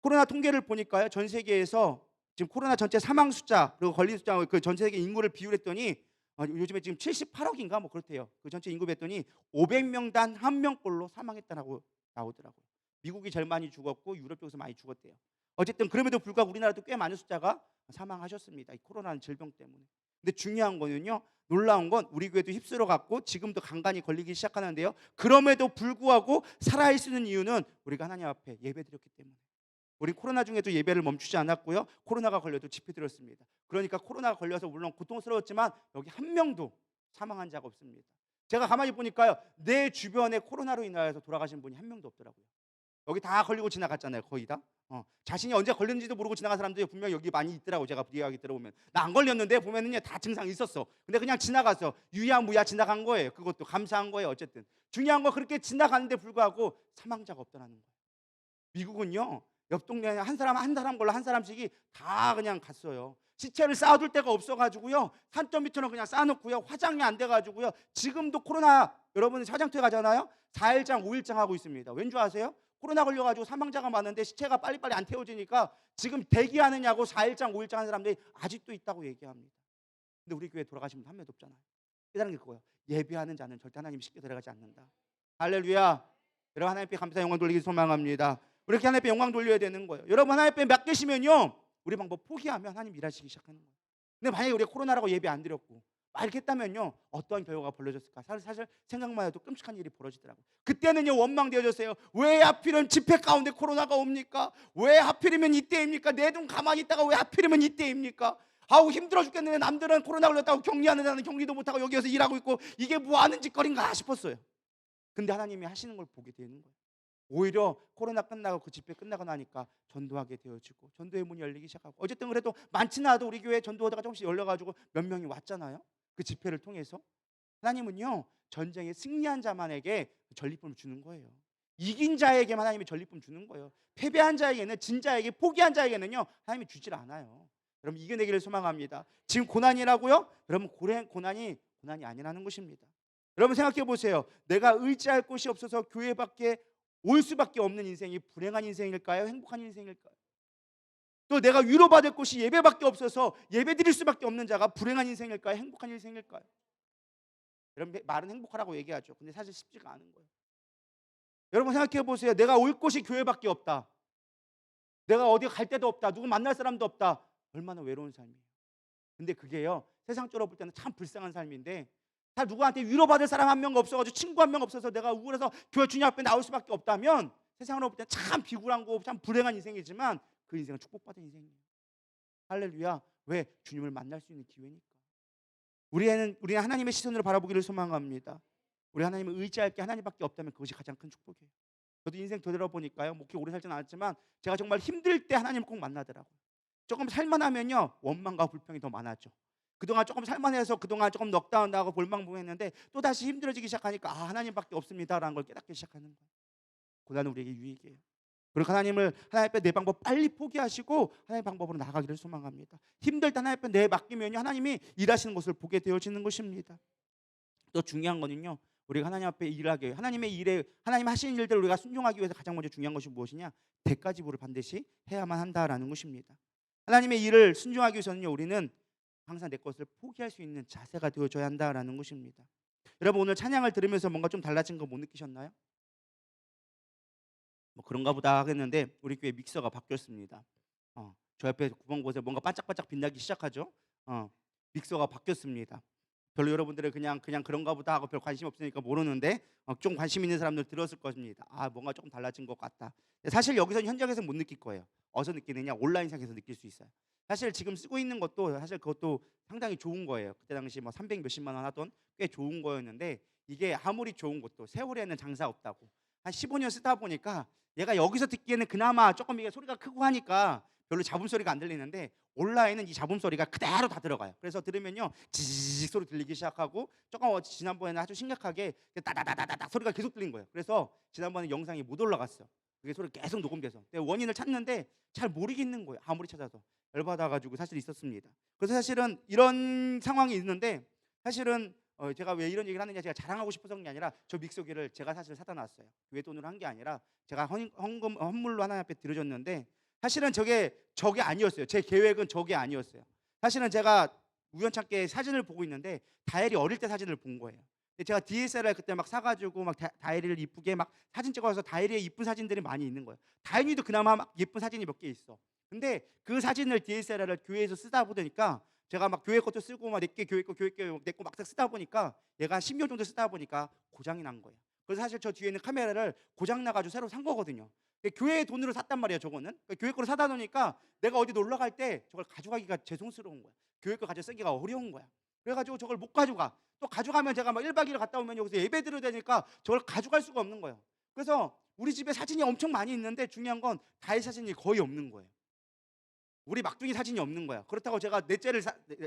코로나 통계를 보니까요, 전 세계에서 지금 코로나 전체 사망 숫자 그리고 걸린 숫자 그 전 세계 인구를 비율했더니 요즘에 지금 78억인가 뭐 그렇대요. 그 전체 인구 했더니 500명당 1명꼴로 사망했다라고 나오더라고요. 미국이 제일 많이 죽었고 유럽 쪽에서 많이 죽었대요. 어쨌든 그럼에도 불구하고 우리나라도 꽤 많은 숫자가 사망하셨습니다. 이 코로나는 질병 때문에. 근데 중요한 거는요, 놀라운 건 우리 교회도 휩쓸어 갖고 지금도 간간히 걸리기 시작하는데요. 그럼에도 불구하고 살아있는 이유는 우리가 하나님 앞에 예배드렸기 때문에. 우리 코로나 중에도 예배를 멈추지 않았고요. 코로나가 걸려도 집회드렸습니다. 그러니까 코로나가 걸려서 물론 고통스러웠지만 여기 한 명도 사망한 자가 없습니다. 제가 가만히 보니까요, 내 주변에 코로나로 인하여서 돌아가신 분이 한 명도 없더라고요. 여기 다 걸리고 지나갔잖아요, 거의 다. 자신이 언제 걸렸는지도 모르고 지나간 사람들이 분명 여기 많이 있더라고. 제가 이야기 들어보면 나 안 걸렸는데 보면은요 다 증상이 있었어. 근데 그냥 지나갔어. 유야무야 지나간 거예요. 그것도 감사한 거예요. 어쨌든 중요한 거 그렇게 지나가는데 불구하고 사망자가 없다는 거예요. 미국은요, 옆 동네에 한 사람 한 사람 걸로 한 사람씩이 다 그냥 갔어요. 시체를 쌓아둘 데가 없어가지고요, 산점 밑으로 그냥 쌓아놓고요, 화장이 안 돼가지고요. 지금도 코로나 여러분 화장터에 가잖아요. 4일장 5일장 하고 있습니다. 왠 줄 아세요? 코로나 걸려가지고 사망자가 많은데 시체가 빨리빨리 안 태워지니까 지금 대기하느냐고 4일장 5일장 하는 사람들이 아직도 있다고 얘기합니다. 근데 우리 교회 돌아가신 분 한 명도 없잖아요. 깨달은 게 그거예요. 예배하는 자는 절대 하나님 쉽게 들어가지 않는다. 할렐루야. 여러분, 하나님께 감사 영광 돌리기 소망합니다. 이렇게 하나님께 영광 돌려야 되는 거예요. 여러분, 하나님께 맡기시면요, 우리 방법 포기하면 하나님 일하시기 시작하는 거예요. 근데 만약에 우리가 코로나라고 예배 안 드렸고 막 이렇게 했다면요, 어떤 결과가 벌어졌을까? 사실 생각만 해도 끔찍한 일이 벌어지더라고요. 그때는요, 원망되어졌어요. 왜 하필은 집회 가운데 코로나가 옵니까? 왜 하필이면 이때입니까? 내 돈 가만히 있다가 왜 하필이면 이때입니까? 아우, 힘들어 죽겠는데 남들은 코로나 걸렸다고 격리하는 나는 격리도 못하고 여기서 일하고 있고 이게 뭐 하는 짓거리인가 싶었어요. 근데 하나님이 하시는 걸 보게 되는 거예요. 오히려 코로나 끝나고 그 집회 끝나고 나니까 전도하게 되어지고 전도의 문이 열리기 시작하고, 어쨌든 그래도 많지는 않아도 우리 교회 전도하다가 조금씩 열려가지고 몇 명이 왔잖아요. 그 집회를 통해서. 하나님은요, 전쟁에 승리한 자만에게 전리품을 주는 거예요. 이긴 자에게만 하나님이 전리품 주는 거예요. 패배한 자에게는, 진 자에게, 포기한 자에게는요 하나님이 주질 않아요. 여러분, 이겨내기를 소망합니다. 지금 고난이라고요? 여러분, 고난이 아니라는 것입니다. 여러분, 생각해 보세요. 내가 의지할 곳이 없어서 교회밖에 올 수밖에 없는 인생이 불행한 인생일까요? 행복한 인생일까요? 또 내가 위로받을 곳이 예배밖에 없어서 예배 드릴 수밖에 없는 자가 불행한 인생일까요? 행복한 인생일까요? 여러분, 말은 행복하라고 얘기하죠. 근데 사실 쉽지가 않은 거예요. 여러분, 생각해 보세요. 내가 올 곳이 교회밖에 없다. 내가 어디 갈 데도 없다. 누구 만날 사람도 없다. 얼마나 외로운 삶이에요. 근데 그게요, 세상적으로 볼 때는 참 불쌍한 삶인데, 다 누구한테 위로받을 사람 한 명 없어가지고 친구 한 명 없어서 내가 우울해서 교회 주님 앞에 나올 수밖에 없다면, 세상으로 볼 때는 참 비굴한 거, 참 불행한 인생이지만 그 인생은 축복받은 인생이에요. 할렐루야. 왜? 주님을 만날 수 있는 기회니까. 우리는 하나님의 시선으로 바라보기를 소망합니다. 우리 하나님을 의지할 게 하나님밖에 없다면 그것이 가장 큰 축복이에요. 저도 인생 되돌아보니까요, 목회 오래 살지는 않았지만 제가 정말 힘들 때 하나님을 꼭 만나더라고요. 조금 살만하면요, 원망과 불평이 더 많았죠. 그동안 조금 살만해서 그동안 조금 넉다운하고 볼망봉했는데 또다시 힘들어지기 시작하니까 하나님밖에 없습니다라는 걸 깨닫기 시작하는 거예요. 고난은 우리에게 유익이에요. 그리고 하나님 앞에 내 방법 빨리 포기하시고 하나님의 방법으로 나가기를 소망합니다. 힘들 때 하나님 앞에 내 맡기면요, 하나님이 일하시는 것을 보게 되어지는 것입니다. 또 중요한 거는요, 우리가 하나님 앞에 일하기 위해 하나님의 일에, 하나님 하시는 일들을 우리가 순종하기 위해서 가장 먼저 중요한 것이 무엇이냐? 대가 지불을 반드시 해야만 한다라는 것입니다. 하나님의 일을 순종하기 위해서는요, 우리는 항상 내 것을 포기할 수 있는 자세가 되어줘야 한다라는 것입니다. 여러분, 오늘 찬양을 들으면서 뭔가 좀 달라진 거 못 느끼셨나요? 뭐 그런가 보다 하겠는데 우리 교회 믹서가 바뀌었습니다. 저 옆에 구멍 보세요. 뭔가 반짝반짝 빛나기 시작하죠. 믹서가 바뀌었습니다. 별로 여러분들은 그냥 그런가 보다 하고 별 관심 없으니까 모르는데 좀 관심 있는 사람들 들었을 것입니다. 뭔가 조금 달라진 것 같다. 사실 여기서 현장에서 못 느낄 거예요. 어디서 느끼느냐? 온라인상에서 느낄 수 있어요. 사실 지금 쓰고 있는 것도 사실 그것도 상당히 좋은 거예요. 그때 당시 뭐 300 몇십만 원 하던 꽤 좋은 거였는데, 이게 아무리 좋은 것도 세월에는 장사 없다고. 한 15년 쓰다 보니까 얘가 여기서 듣기에는 그나마 조금 이게 소리가 크고 하니까 별로 잡음 소리가 안 들리는데, 온라인은 이 잡음 소리가 그대로 다 들어가요. 그래서 들으면요, 지지직 소리 들리기 시작하고, 조금 지난번에는 아주 심각하게 따다다다다닥 소리가 계속 들린 거예요. 그래서 지난번에 영상이 못 올라갔어. 그게 소리 계속 녹음돼서 내 원인을 찾는데 잘 모르겠는 거예요. 아무리 찾아도 열받아가지고 사실 있었습니다. 그래서 사실은 이런 상황이 있는데 사실은 제가 왜 이런 얘기를 하느냐, 제가 자랑하고 싶어서 그런 게 아니라 저 믹서기를 제가 사실 사다 놨어요. 교회 돈으로 한 게 아니라 제가 헌금 헌물로 하나님 앞에 드려줬는데 사실은 저게 아니었어요. 제 계획은 저게 아니었어요. 사실은 제가 우연찮게 사진을 보고 있는데 다엘이 어릴 때 사진을 본 거예요. 근데 제가 DSLR 그때 막 사가지고 막 다엘이를 이쁘게 막 사진 찍어서 다엘이의 이쁜 사진들이 많이 있는 거예요. 다행히도 그나마 막 예쁜 사진이 몇 개 있어. 근데 그 사진을 DSLR을 교회에서 쓰다 보니까 제가 막 교회 것도 쓰고 막 내게 교회 거 내 거 막 쓰다 보니까 얘가 10년 정도 쓰다 보니까 고장이 난 거예요. 그래서 사실 저 뒤에 있는 카메라를 고장 나가지고 새로 산 거거든요. 교회 돈으로 샀단 말이에요. 저거는 교회 거로 사다 놓으니까 내가 어디 놀러 갈 때 저걸 가져가기가 죄송스러운 거야. 교회 거 가져 쓰기가 어려운 거야. 그래가지고 저걸 못 가져가. 또 가져가면 제가 막 1박 2일 갔다 오면 여기서 예배 드려야 되니까 저걸 가져갈 수가 없는 거예요. 그래서 우리 집에 사진이 엄청 많이 있는데 중요한 건 다혜 사진이 거의 없는 거예요. 우리 막둥이 사진이 없는 거야. 그렇다고 제가 넷째를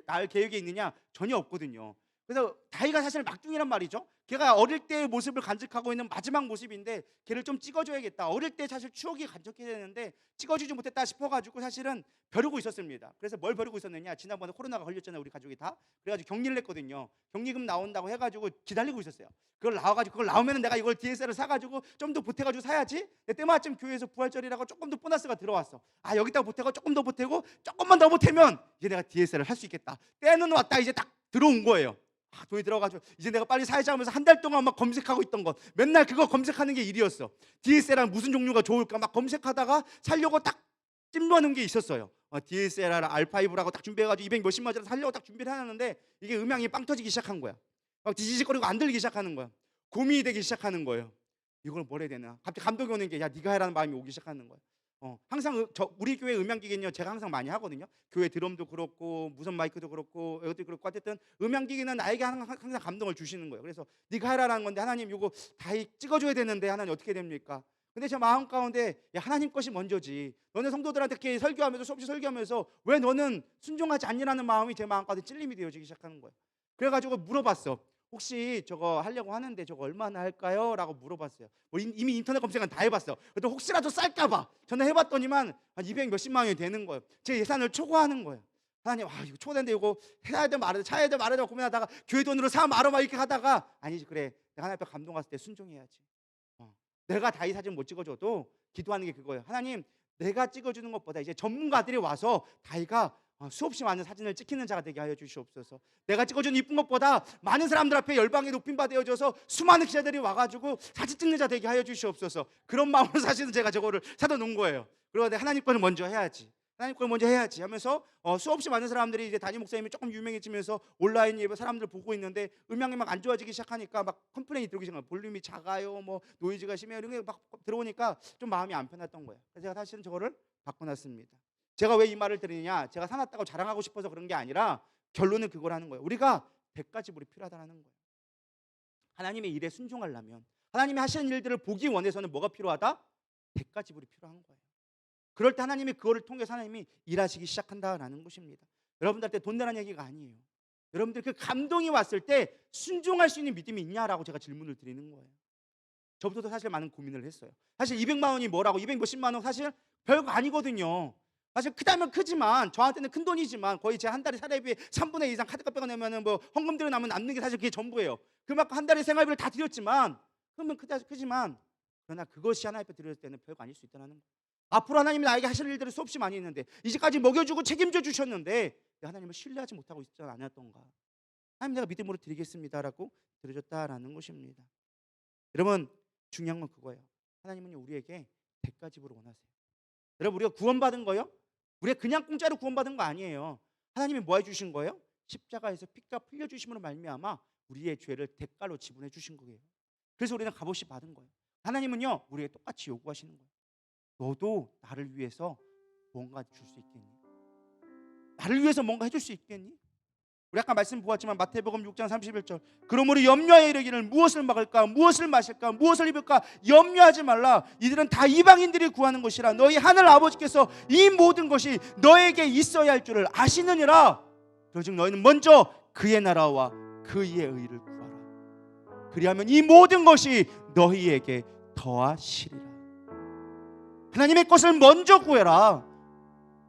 낳을 계획이 있느냐? 전혀 없거든요. 그래서 다희가 사실 막둥이란 말이죠. 걔가 어릴 때의 모습을 간직하고 있는 마지막 모습인데 걔를 좀 찍어줘야겠다. 어릴 때 사실 추억이 간직해야 되는데 찍어주지 못했다 싶어가지고 사실은 벼르고 있었습니다. 그래서 뭘 벼르고 있었느냐? 지난번에 코로나가 걸렸잖아요, 우리 가족이 다. 그래가지고 격리를 했거든요. 격리금 나온다고 해가지고 기다리고 있었어요. 그걸 나오면은 내가 이걸 DSL을 사가지고 좀 더 보태가지고 사야지. 때마침 교회에서 부활절이라고 조금 더 보너스가 들어왔어. 아, 여기다가 보태고 조금 더 보태고 조금만 더 보태면 이제 내가 DSL을 할 수 있겠다. 때는 왔다. 이제 딱 들어온 거예요. 돈이 들어가지고 이제 내가 빨리 사야지 하면서 한 달 동안 막 검색하고 있던 것, 맨날 그거 검색하는 게 일이었어. DSLR 무슨 종류가 좋을까 막 검색하다가 살려고 딱 찜놓는 게 있었어요. DSLR R5라고 딱 준비해가지고 200 몇십만 원짜리 살려고 딱 준비를 해놨는데 이게 음향이 빵 터지기 시작한 거야. 막 지지직거리고 안 들리기 시작하는 거야. 고민이 되기 시작하는 거예요. 이걸 뭘 해야 되나? 갑자기 감동이 오는 게, 야, 네가 해라는 마음이 오기 시작하는 거야. 항상 우리 교회 음향기기는요, 제가 항상 많이 하거든요. 교회 드럼도 그렇고 무선 마이크도 그렇고 이것도 그렇고 어쨌든 음향기기는 나에게 항상 감동을 주시는 거예요. 그래서 네가 해라라는 건데, 하나님 이거 다 찍어줘야 되는데 하나님 어떻게 됩니까? 근데 제 마음 가운데, 야, 하나님 것이 먼저지. 너는 성도들한테 이렇게 설교하면서 수없이 설교하면서 왜 너는 순종하지 않니라는 마음이 제 마음 가운데 찔림이 되어지기 시작하는 거예요. 그래가지고 물어봤어. 혹시 저거 하려고 하는데 저거 얼마나 할까요? 라고 물어봤어요. 이미 인터넷 검색은 다 해봤어. 그래도 혹시라도 쌀까봐 전화해봤더니만 한 200 몇십만 원이 되는 거예요. 제 예산을 초과하는 거예요. 하나님, 이거 초과되는데 이거 해야 돼 말아야 돼, 차야 돼 말아야 돼 고민하다가 교회 돈으로 사 말아 막 이렇게 하다가, 아니지, 그래, 내가 하나님 앞에 감동 갔을 때 순종해야지. 내가 다이 사진 못 찍어줘도 기도하는 게 그거예요. 하나님, 내가 찍어주는 것보다 이제 전문가들이 와서 다이가 수없이 많은 사진을 찍히는 자가 되게 하여 주시옵소서. 내가 찍어준 이쁜 것보다 많은 사람들 앞에 열방에 높임 받아져서 수많은 기자들이 와가지고 사진 찍는 자 되게 하여 주시옵소서. 그런 마음으로 사실은 제가 저거를 사다 놓은 거예요. 그런데 하나님 거는 먼저 해야지, 하나님 걸 먼저 해야지 하면서 수없이 많은 사람들이 이제 담임 목사님이 조금 유명해지면서 온라인 예배 사람들 보고 있는데 음향이 막 안 좋아지기 시작하니까 막 컴플레인이 들어오기 시작해요. 볼륨이 작아요, 뭐 노이즈가 심해요, 이런 게 막 들어오니까 좀 마음이 안 편했던 거예요. 그래서 제가 사실은 저거를 바꿔놨습니다. 제가 왜 이 말을 드리느냐, 제가 사놨다고 자랑하고 싶어서 그런 게 아니라 결론은 그거라는 거예요. 우리가 100가지 불이 필요하다는 거예요. 하나님의 일에 순종하려면, 하나님이 하시는 일들을 보기 원해서는 뭐가 필요하다? 100가지 불이 필요한 거예요. 그럴 때 하나님이 그거를 통해서 하나님이 일하시기 시작한다라는 것입니다. 여러분들한테 돈 내라는 얘기가 아니에요. 여러분들 그 감동이 왔을 때 순종할 수 있는 믿음이 있냐라고 제가 질문을 드리는 거예요. 저부터도 사실 많은 고민을 했어요. 사실 200만 원이 뭐라고, 200 몇십만 원 사실 별거 아니거든요. 사실 크다면 크지만, 저한테는 큰 돈이지만 거의 제 한 달에 사례비 3분의 2 이상 카드값 빼고 내면은 뭐 헌금대로 남는 게 사실 그게 전부예요. 그만큼 한 달에 생활비를 다 드렸지만, 그러면 크지만, 그러나 그것이 하나님 앞에 드렸을 때는 별거 아닐 수 있다는 거예요. 앞으로 하나님이 나에게 하실 일들이 수없이 많이 있는데, 이제까지 먹여주고 책임져 주셨는데 하나님을 신뢰하지 못하고 있지 않았던가. 하나님, 내가 믿음으로 드리겠습니다라고 드려줬다라는 것입니다. 여러분, 중요한 건 그거예요. 하나님은 우리에게 100가지 불을 원하세요. 여러분, 우리가 구원받은 거요? 우리가 그냥 공짜로 구원받은 거 아니에요. 하나님이 뭐 해주신 거예요? 십자가에서 피값 흘려주심으로 말미암아 우리의 죄를 대가로 지불해 주신 거예요. 그래서 우리는 값없이 받은 거예요. 하나님은요, 우리에게 똑같이 요구하시는 거예요. 너도 나를 위해서 뭔가 줄 수 있겠니? 나를 위해서 뭔가 해줄 수 있겠니? 우리 아까 말씀 보았지만 마태복음 6장 31절, 그러므로 염려하여 이르기를 무엇을 먹을까, 무엇을 마실까, 무엇을 입을까 염려하지 말라. 이들은 다 이방인들이 구하는 것이라. 너희 하늘 아버지께서 이 모든 것이 너에게 있어야 할 줄을 아시느니라. 그러즉 너희는 먼저 그의 나라와 그의 의를 구하라. 그리하면 이 모든 것이 너희에게 더하시리라. 하나님의 것을 먼저 구해라.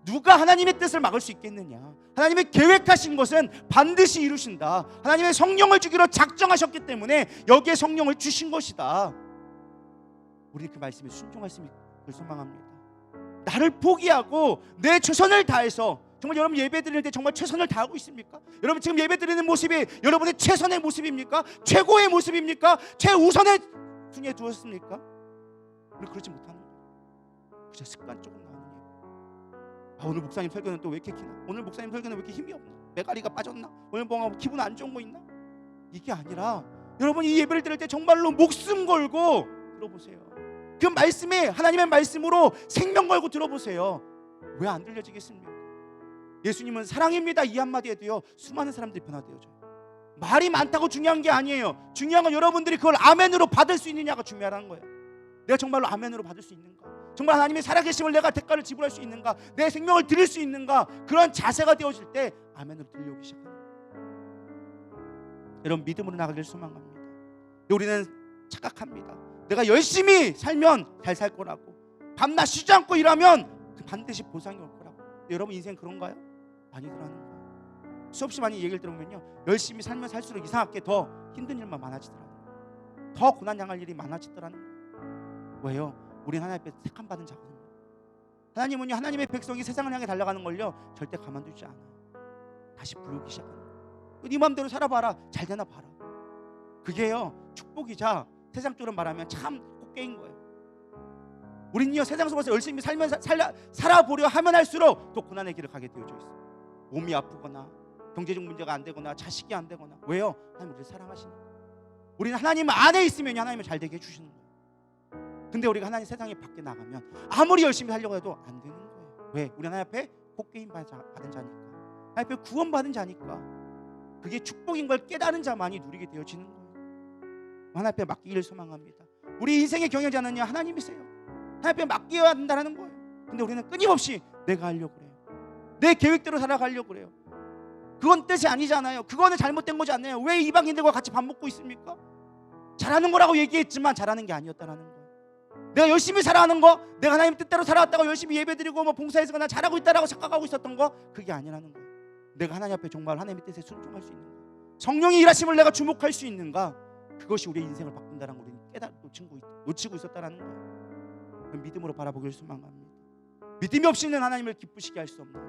누가 하나님의 뜻을 막을 수 있겠느냐? 하나님의 계획하신 것은 반드시 이루신다. 하나님의 성령을 주기로 작정하셨기 때문에 여기에 성령을 주신 것이다. 우리 그 말씀에 순종할 수 있기를 소망합니다. 나를 포기하고 내 최선을 다해서, 정말 여러분 예배 드릴 때 정말 최선을 다하고 있습니까? 여러분 지금 예배 드리는 모습이 여러분의 최선의 모습입니까? 최고의 모습입니까? 최우선의 순위에 두었습니까? 우리 그렇지 못하는 거예요. 그저 습관적으로 나오는 예배. 오늘 목사님 설교는 또 왜 이렇게 기나? 오늘 목사님 설교는 왜 이렇게 힘이 없나? 메가리가 빠졌나? 오늘 뭔가 기분 안 좋은 거 있나? 이게 아니라 여러분 이 예배를 드릴 때 정말로 목숨 걸고 들어보세요. 그 말씀에 하나님의 말씀으로 생명 걸고 들어보세요. 왜 안 들려지겠습니까? 예수님은 사랑입니다 이 한마디에도요 수많은 사람들이 변화되어져요. 말이 많다고 중요한 게 아니에요. 중요한 건 여러분들이 그걸 아멘으로 받을 수 있느냐가 중요하다는 거예요. 내가 정말로 아멘으로 받을 수 있는가? 정말 하나님의 살아계심을 내가 대가를 지불할 수 있는가? 내 생명을 드릴 수 있는가? 그런 자세가 되어질 때 아멘으로 들려오기 시작합니다. 여러분 믿음으로 나가길 소망합니다. 우리는 착각합니다. 내가 열심히 살면 잘 살 거라고, 밤낮 쉬지 않고 일하면 반드시 보상이 올 거라고. 여러분 인생 그런가요? 아니더라는 거예요. 수없이 많이 얘기를 들어보면요, 열심히 살면 살수록 이상하게 더 힘든 일만 많아지더라는 거예요. 더 고난 당할 일이 많아지더라는 거예요. 왜요? 우리는 하나님 앞에 택함 받은 자거든요. 하나님은요, 하나님의 백성이 세상을 향해 달려가는 걸요 절대 가만두지 않아요. 다시 부르기 시작하는 거예요. 네 마음대로 살아봐라. 잘 되나 봐라. 그게요 축복이자 세상적으로 말하면 참 꽃게인 거예요. 우리는요 세상 속에서 열심히 살아보려 하면 할수록 또 고난의 길을 가게 되어져 있어요. 몸이 아프거나 경제적 문제가 안 되거나 자식이 안 되거나. 왜요? 하나님 우리를 사랑하시니까. 우리는 하나님 안에 있으면 하나님을 잘 되게 해주시는 거예요. 근데 우리가 하나님 세상에 밖에 나가면 아무리 열심히 살려고 해도 안 되는 거예요. 왜? 우리 하나님 앞에 복게임 받은 자니까, 하나님 앞에 구원받은 자니까. 그게 축복인 걸 깨달은 자만이 누리게 되어지는 거예요. 하나님 앞에 맡기기를 소망합니다. 우리 인생의 경영자는요 하나님이세요. 하나님 앞에 맡겨야 한다는 거예요. 근데 우리는 끊임없이 내가 하려고 그래요. 내 계획대로 살아가려고 그래요. 그건 뜻이 아니잖아요. 그거는 잘못된 거지 않나요? 왜 이방인들과 같이 밥 먹고 있습니까? 잘하는 거라고 얘기했지만 잘하는 게 아니었다는 거예요. 내가 열심히 살아가는 거, 내가 하나님 뜻대로 살아왔다고 열심히 예배드리고 뭐 봉사해서 나 잘하고 있다라고 착각하고 있었던 거, 그게 아니라는 거예요. 내가 하나님 앞에 정말 하나님의 뜻에 순종할 수 있는가? 성령의 일하심을 내가 주목할 수 있는가? 그것이 우리의 인생을 바꾼다는 걸 우리는 놓치고 있었다는 거예요. 믿음으로 바라보길 소망합니다. 믿음이 없이는 하나님을 기쁘시게 할 수 없나?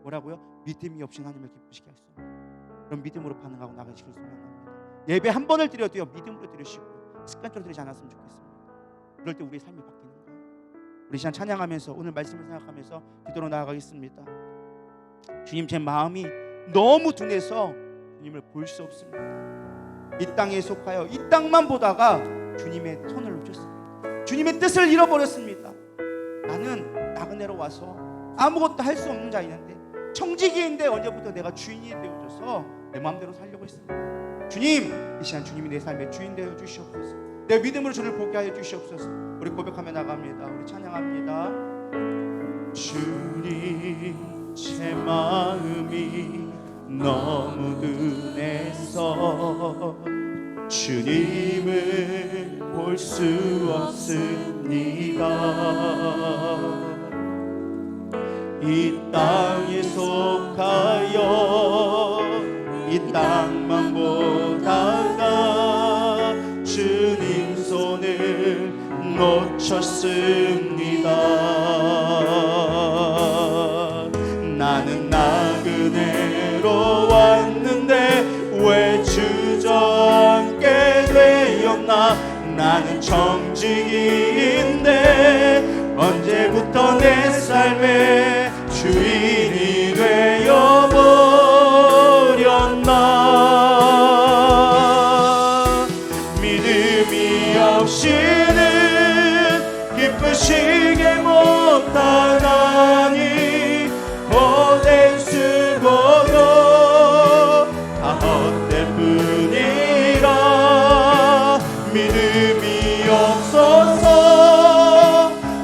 뭐라고요? 믿음이 없이는 하나님을 기쁘시게 할 수 없나? 그럼 믿음으로 반응하고 나가시길 소망합니다. 예배 한 번을 드려도요 믿음으로 드리시고 습관적으로 드리지 않았으면 좋겠습니다. 그럴 때 우리의 삶이 바뀌는 거예요. 우리 시간 찬양하면서 오늘 말씀을 생각하면서 기도로 나아가겠습니다. 주님, 제 마음이 너무 둔해서 주님을 볼 수 없습니다. 이 땅에 속하여 이 땅만 보다가 주님의 손을 놓쳤습니다. 주님의 뜻을 잃어버렸습니다. 나는 나그네로 와서 아무것도 할 수 없는 자인데, 청지기인데 언제부터 내가 주인이 되어줘서 내 마음대로 살려고 했습니다. 주님, 이 시간 주님이 내 삶의 주인 되어 주시옵소서. 내 믿음으로 주를 보게 하여 주시옵소서. 우리 고백하며 나갑니다. 우리 찬양합니다. 주님, 제 마음이 너무 둔해서 주님을 볼 수 없습니다. 이 땅에 속하여 이 땅만 보다가 주님 손을 놓쳤습니다. 나는 나그네로 왔는데 왜 주저앉게 되었나? 나는 청지기인데 언제부터 내 삶의 주인이 되어버렸나? 믿음이 없이는 기쁘시게 못하나니 고된 수고도 다 헛될 뿐이라. 믿음이 없어서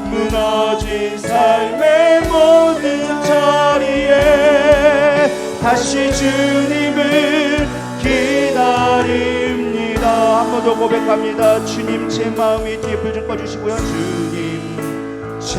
무너진 삶의 모든 자리에 다시 주님을 기다립니다. 한 번 더 고백합니다. 주님, 제 마음이 뒤에 불 좀 꺼주시고요. 주님, 제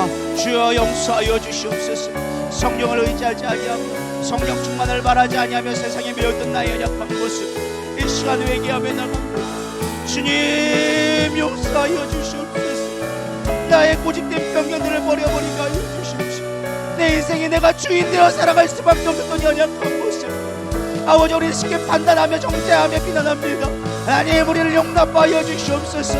나아가 주여 용서하여 주시옵소서. 성령을 의지하지 아니하며 성령 충만을 바라지 아니하며 세상에 매였던 나의 연약한 모습 이 시간 회개하며 나갑니다. 주님 용서하여 주시옵소서. 나의 고집된 편견들을 버려버리게 하여 주시옵소서. 내 인생에 내가 주인 되어 살아갈 수밖에 없었던 연약한 모습 아버지, 우리를 쉽게 판단하며 정죄하며 비난합니다. 하나님, 우리를 용납하여 주시옵소서.